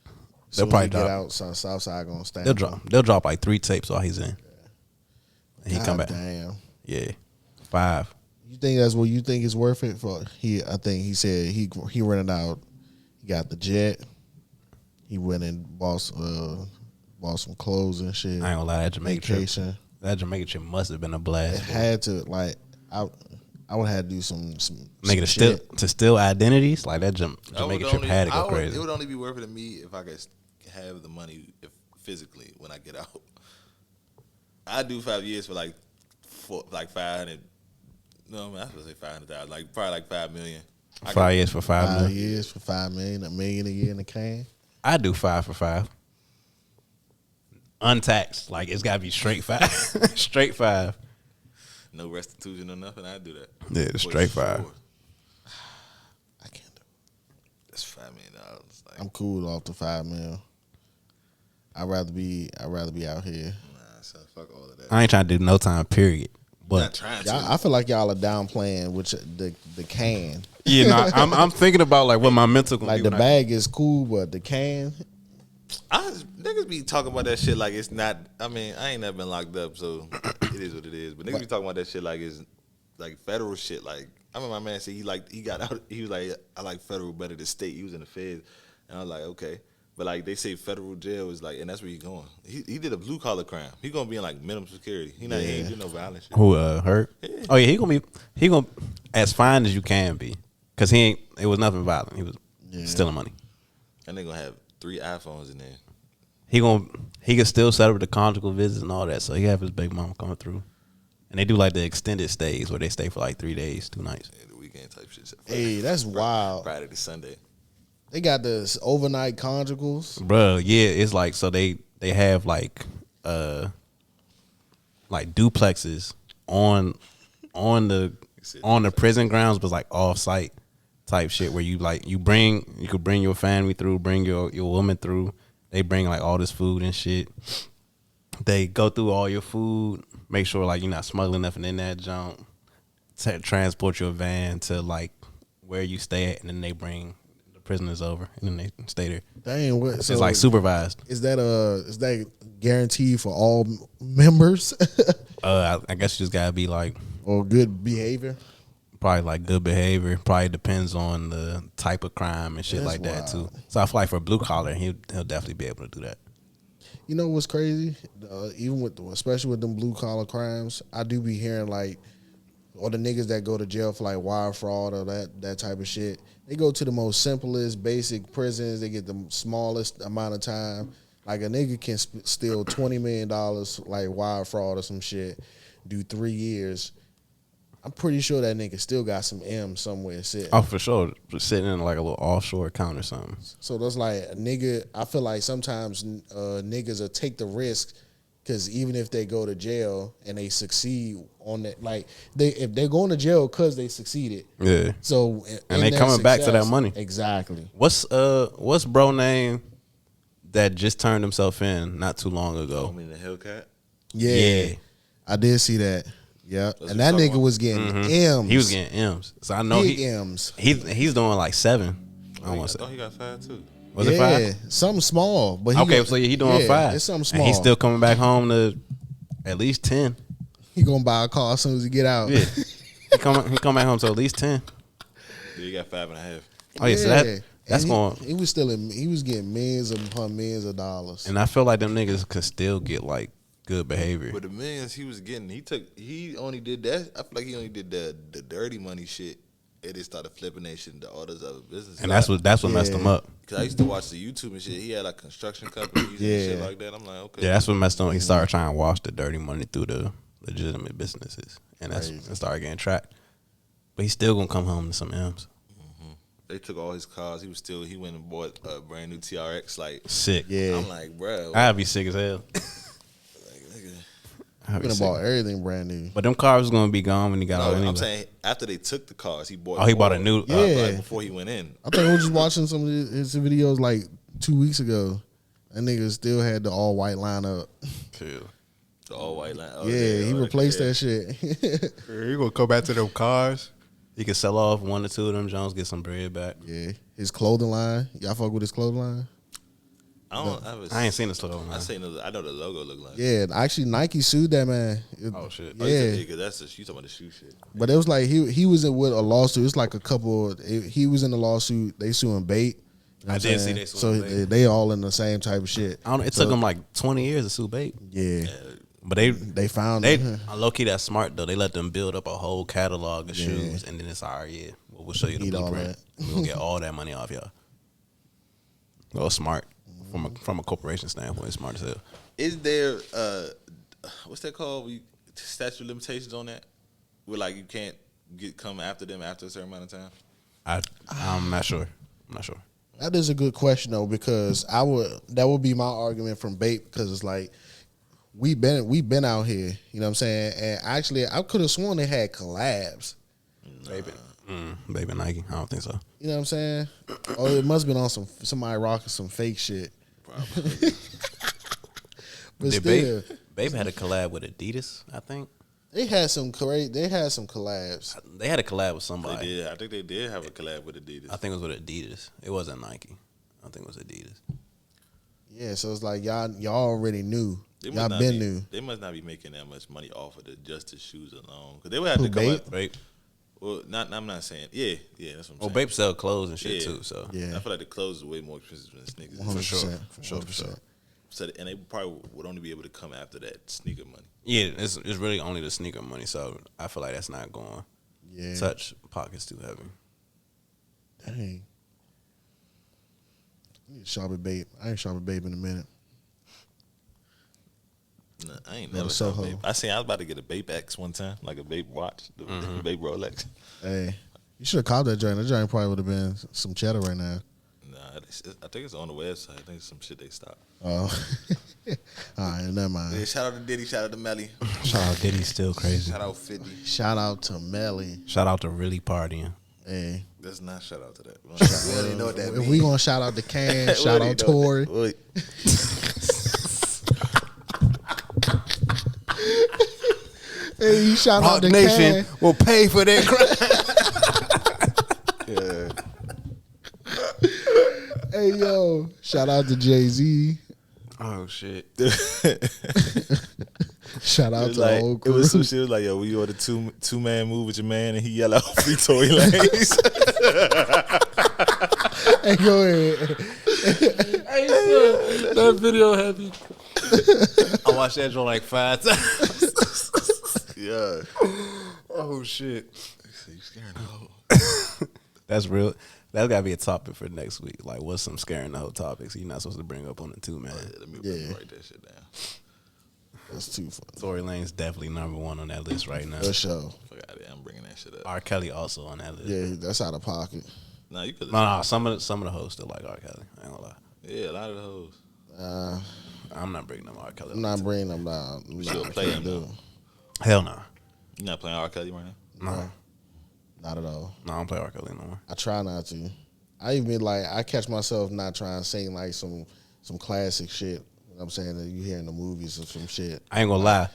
They'll Soon probably as he get drop. out. Southside gonna stand. They'll drop like 3 tapes while he's in. And he come back. Damn. Yeah, 5. You think that's what you think is worth it for? I think he said he rented out. He got the jet. He went and bought some clothes and shit. I ain't gonna lie, that Jamaica trip. Vacation. That Jamaica trip must have been a It blast. had to I would have to do some Nigga, shit. to steal identities like that Jamaica trip had to go crazy. It would only be worth it to me if I could have the money physically when I get out. I do 5 years for like 500. No, I mean, I was supposed to say 500,000. Like probably like 5 million. 5 years for 5 5 million. years for $5 million, $1 million a year in the can. I do 5 for 5. Untaxed, like it's gotta be straight 5, straight 5. No restitution or nothing. I do that. Yeah, the straight 5. I can't do it. That's $5 million. Like, I'm cool off the $5 million. I'd rather be out here. nah, son, fuck all of that. I ain't trying to do no time period, Not but trying Y'all, to. I feel like y'all are downplaying which the can. yeah, no, I'm thinking about like what my mental gonna Like be the when I- bag is cool, but the can. Niggas be talking about that shit like it's not. I mean, I ain't never been locked up, so it is what it is. But niggas be talking about that shit like it's like federal shit. Like I remember my man said he got out. He was like, I like federal better than state. He was in the feds, and I was like, okay. But like they say, federal jail is like, and that's where he's going. He did a blue collar crime. He gonna be in like minimum security. He ain't do no violent shit. Who hurt? Yeah. Oh yeah, he gonna as fine as you can be, cause he ain't. It was nothing violent. He was stealing money. And they gonna have 3 iPhones in there. He can still set up the conjugal visits and all that. So he have his baby mama coming through, and they do like the extended stays where they stay for like 3 days, 2 nights. Yeah, the weekend type shit. Hey, that's wild. Friday to Sunday. They got this overnight conjugals. Bruh, yeah, it's like so they have like duplexes on the prison grounds, but like off site type shit where you could bring your family through, bring your woman through. They bring like all this food and shit. They go through all your food, make sure like you're not smuggling nothing in that junk. Transport your van to like where you stay at, and then they bring the prisoners over, and then they stay there. Dang, what? It's like supervised. Is that guaranteed for all members I guess you just gotta be like or good behavior? probably like good behavior. Probably depends on the type of crime and shit That's like that wild. too. So I feel like for blue collar, he'll definitely be able to do that. You know what's crazy? Even especially with them blue collar crimes, I do be hearing like, or the niggas that go to jail for like wire fraud or that type of shit. They go to the most simplest, basic prisons. They get the smallest amount of time. Like a nigga can steal $20 million like wire fraud or some shit, do 3 years. I'm pretty sure that nigga still got some M somewhere sitting. Oh, for sure, sitting in like a little offshore account or something. So that's like a nigga. I feel like sometimes niggas will take the risk Because even if they go to jail and they succeed on that, like if they're going to jail because they succeeded, Yeah. so And they coming back to that money. Exactly. What's bro name that just turned himself in not too long ago? I mean the Hellcat. Yeah, I did see that. Yeah, and that nigga was getting M's. He was getting M's. So I know Big M's. He's doing like 7. I I want to say. thought he got 5 too. Was it 5? Something small, but So he doing 5. It's something And small. he's still coming back home to at least 10. He gonna buy a car as soon as he get out. Yeah, he come back home to at least 10. Yeah, he got 5.5. Oh yeah, so that's going. He was he was getting millions upon millions of dollars. And I feel like them niggas could still get like good behavior. But the millions he was getting, he only did that. I feel like he only did the dirty money shit. And they started flipping that shit into all those other businesses. And that's what messed him up. Because I used to watch the YouTube and shit. He had like construction companies and shit like that. I'm like, okay. Yeah, that's what messed him up. He started trying to wash the dirty money through the legitimate businesses, and it started getting tracked. But he's still gonna come home to some M's. They took all his cars. He went and bought a brand new TRX. Like Sick. Yeah, I'm like, bro. I'd be sick as hell. he could have bought everything brand new. But them cars was gonna be gone when he got out. I'm anyway. saying after they took the cars, he bought. Oh, he bought a new. Yeah. Before he went in. I think I was just watching some of his videos like 2 weeks ago. That nigga still had the all white lineup. The all white line. Oh, yeah, he replaced that shit. He gonna come back to them cars. He can sell off 1 or 2 of them Jones, get some bread back. Yeah, his clothing line. Y'all fuck with his clothing line? I ain't seen this logo. I know the logo look like. Yeah, actually Nike sued that man. Oh shit. Yeah, because that's you talking about the shoe shit. but it was like he was in with a lawsuit. It's like a couple. He was in the lawsuit. They suing Bait. You know I what did I'm see saying? they suing So Bait. they all in the same type of shit. I don't know. It took them like 20 years to sue Bape. Yeah, But they found him. low key that's smart though. They let them build up a whole catalog of shoes, and then it's all right. Yeah, we'll show you the Eat all blueprint. We're gonna get all that money off y'all. Well, smart from a corporation standpoint, it's smart as hell. Is there what's that called? Statute of limitations on that? Where like you can't come after them after a certain amount of time? I'm not sure. That is a good question though, because that would be my argument from Bait, because it's like we been out here, you know what I'm saying? And actually I could have sworn they had collabs. Baby Nike. I don't think so. You know what I'm saying? Oh, it must have been on somebody rocking some fake shit. Probably. But Did still, Babe had a collab with Adidas, I think. they had some collabs. They had a collab with somebody. They did. I think they did have a collab with Adidas. I think it was with Adidas. It wasn't Nike. I think it was Adidas. Yeah, so it's like y'all already knew. They Y'all must been not be- new. They must not be making that much money off of just the shoes alone. Because they would have to come Bape? up. Babe. Well, I'm not saying. Yeah, that's what I'm Well, saying. Babe sell clothes and shit Yeah. too. So Yeah, I feel like the clothes is way more expensive than the sneakers. 100%. For sure. 100%. So, and they probably would only be able to come after that sneaker money. Yeah, it's really only the sneaker money. So I feel like that's not going Yeah. touch pockets too heavy. Dang. I need to shop at Babe. I ain't shop at Babe in a minute. No, I ain't Go to never saw Soho. Bape. I was about to get a Bape X one time, like a Bape watch, the Bape Rolex. Hey, you should have called that joint. That joint probably would have been some cheddar right now. Nah, I think it's on the website. I think it's some shit they stopped. Oh, all right, never mind. Yeah, shout out to Diddy, shout out to Melly, Shout out Diddy's still crazy. shout out 50. Shout out to Melly. Shout out to really partying. Hey, Let's not shout out to that. We don't even know what that if means. we gonna shout out to Can, We shout don't out even know Tory. what Hey, you shout out to Can. will pay for that crap. Hey yo, shout out to Jay-Z. Oh shit. Shout out It was to like, the whole it crew. was some shit. It was like, yo, we ordered two man move with your man, and he yell out free Tory Lanez. Hey, go ahead. That video heavy. I watched that joint like 5 times. Yeah. Oh shit. You scaring the hoe. That's real. That's gotta be a topic for next week. Like, what's some scaring the whole topics you're not supposed to bring up on the 2 man? Let me Yeah. write that shit down. That's too funny. Tory Lane's definitely #1 on that list right now. For sure. Fuck out of there. I'm bringing that shit up. R. Kelly also on that list. Yeah, that's out of pocket. Nah, you could. No, some of the hosts still like R. Kelly. I ain't gonna lie. Yeah, a lot of the hoes. I'm I'm not bringing them R. Kelly. I'm not bringing them down. You should play him though. Hell no. You not playing R. Kelly right now? No. Not at all. No, I don't play R. Kelly no more. I try not to. I even like I catch myself not trying to sing like some classic shit. You know what I'm saying that you hear in the movies or some shit. I ain't gonna lie.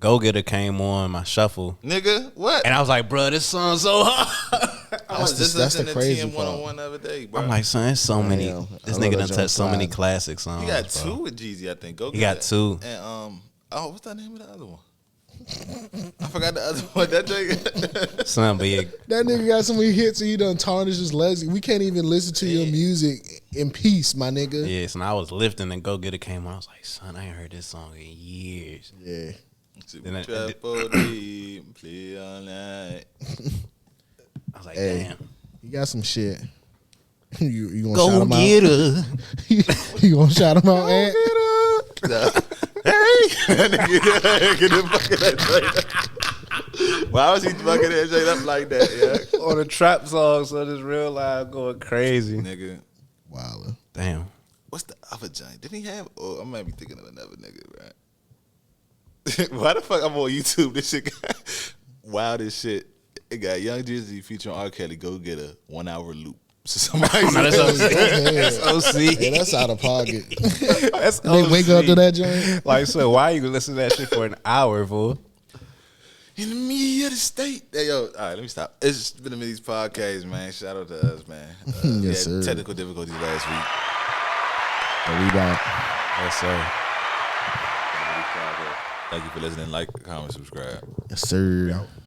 Go Getter came on my shuffle. Nigga, what? And I was like, bro, this song's so hard. I was just that's the listening to crazy TM part. 101 the other day, bro. I'm like, son, there's so many. Damn. This I love nigga that done joint touched so many sliding. classic songs. he got bro. 2 with Jeezy, I think. Go He get got that. 2. And what's the name of the other one? I forgot the other one. That nigga. Son, but yeah, That nigga got so many hits and he done tarnished his legacy. We can't even listen to your music in peace, my nigga. yes, and I was lifting and Go Getter came on. I was like, son, I ain't heard this song in years. Yeah. Then I- Trap OD, play all night. I was like, Hey. damn. You got some shit. You gonna Go shout him out? Getter. You gonna shout him out, Ant? Hey, get the fuck that. Why was he fucking that shit up like that? Yeah, On the trap song, so this real live going crazy. nigga. Wilder. Damn. What's the other giant? Didn't he have? Oh, I might be thinking of another nigga, right? Why the fuck I'm on YouTube? This shit got wild as shit. It got Young Jeezy featuring R. Kelly. Go get a 1 hour loop. So somebody That's OC. That's OC. Hey, that's out of pocket. That's They wake up to that joint. Like, so why you listen to that shit for an hour, fool? in the media of the state. Hey, yo, all right, let me stop. It's been a these podcasts, man. Shout out to us, man. Yes, We had sir. technical difficulties last week. But we back. Yes, sir. Thank you for listening. Like, comment, subscribe. Yes, sir.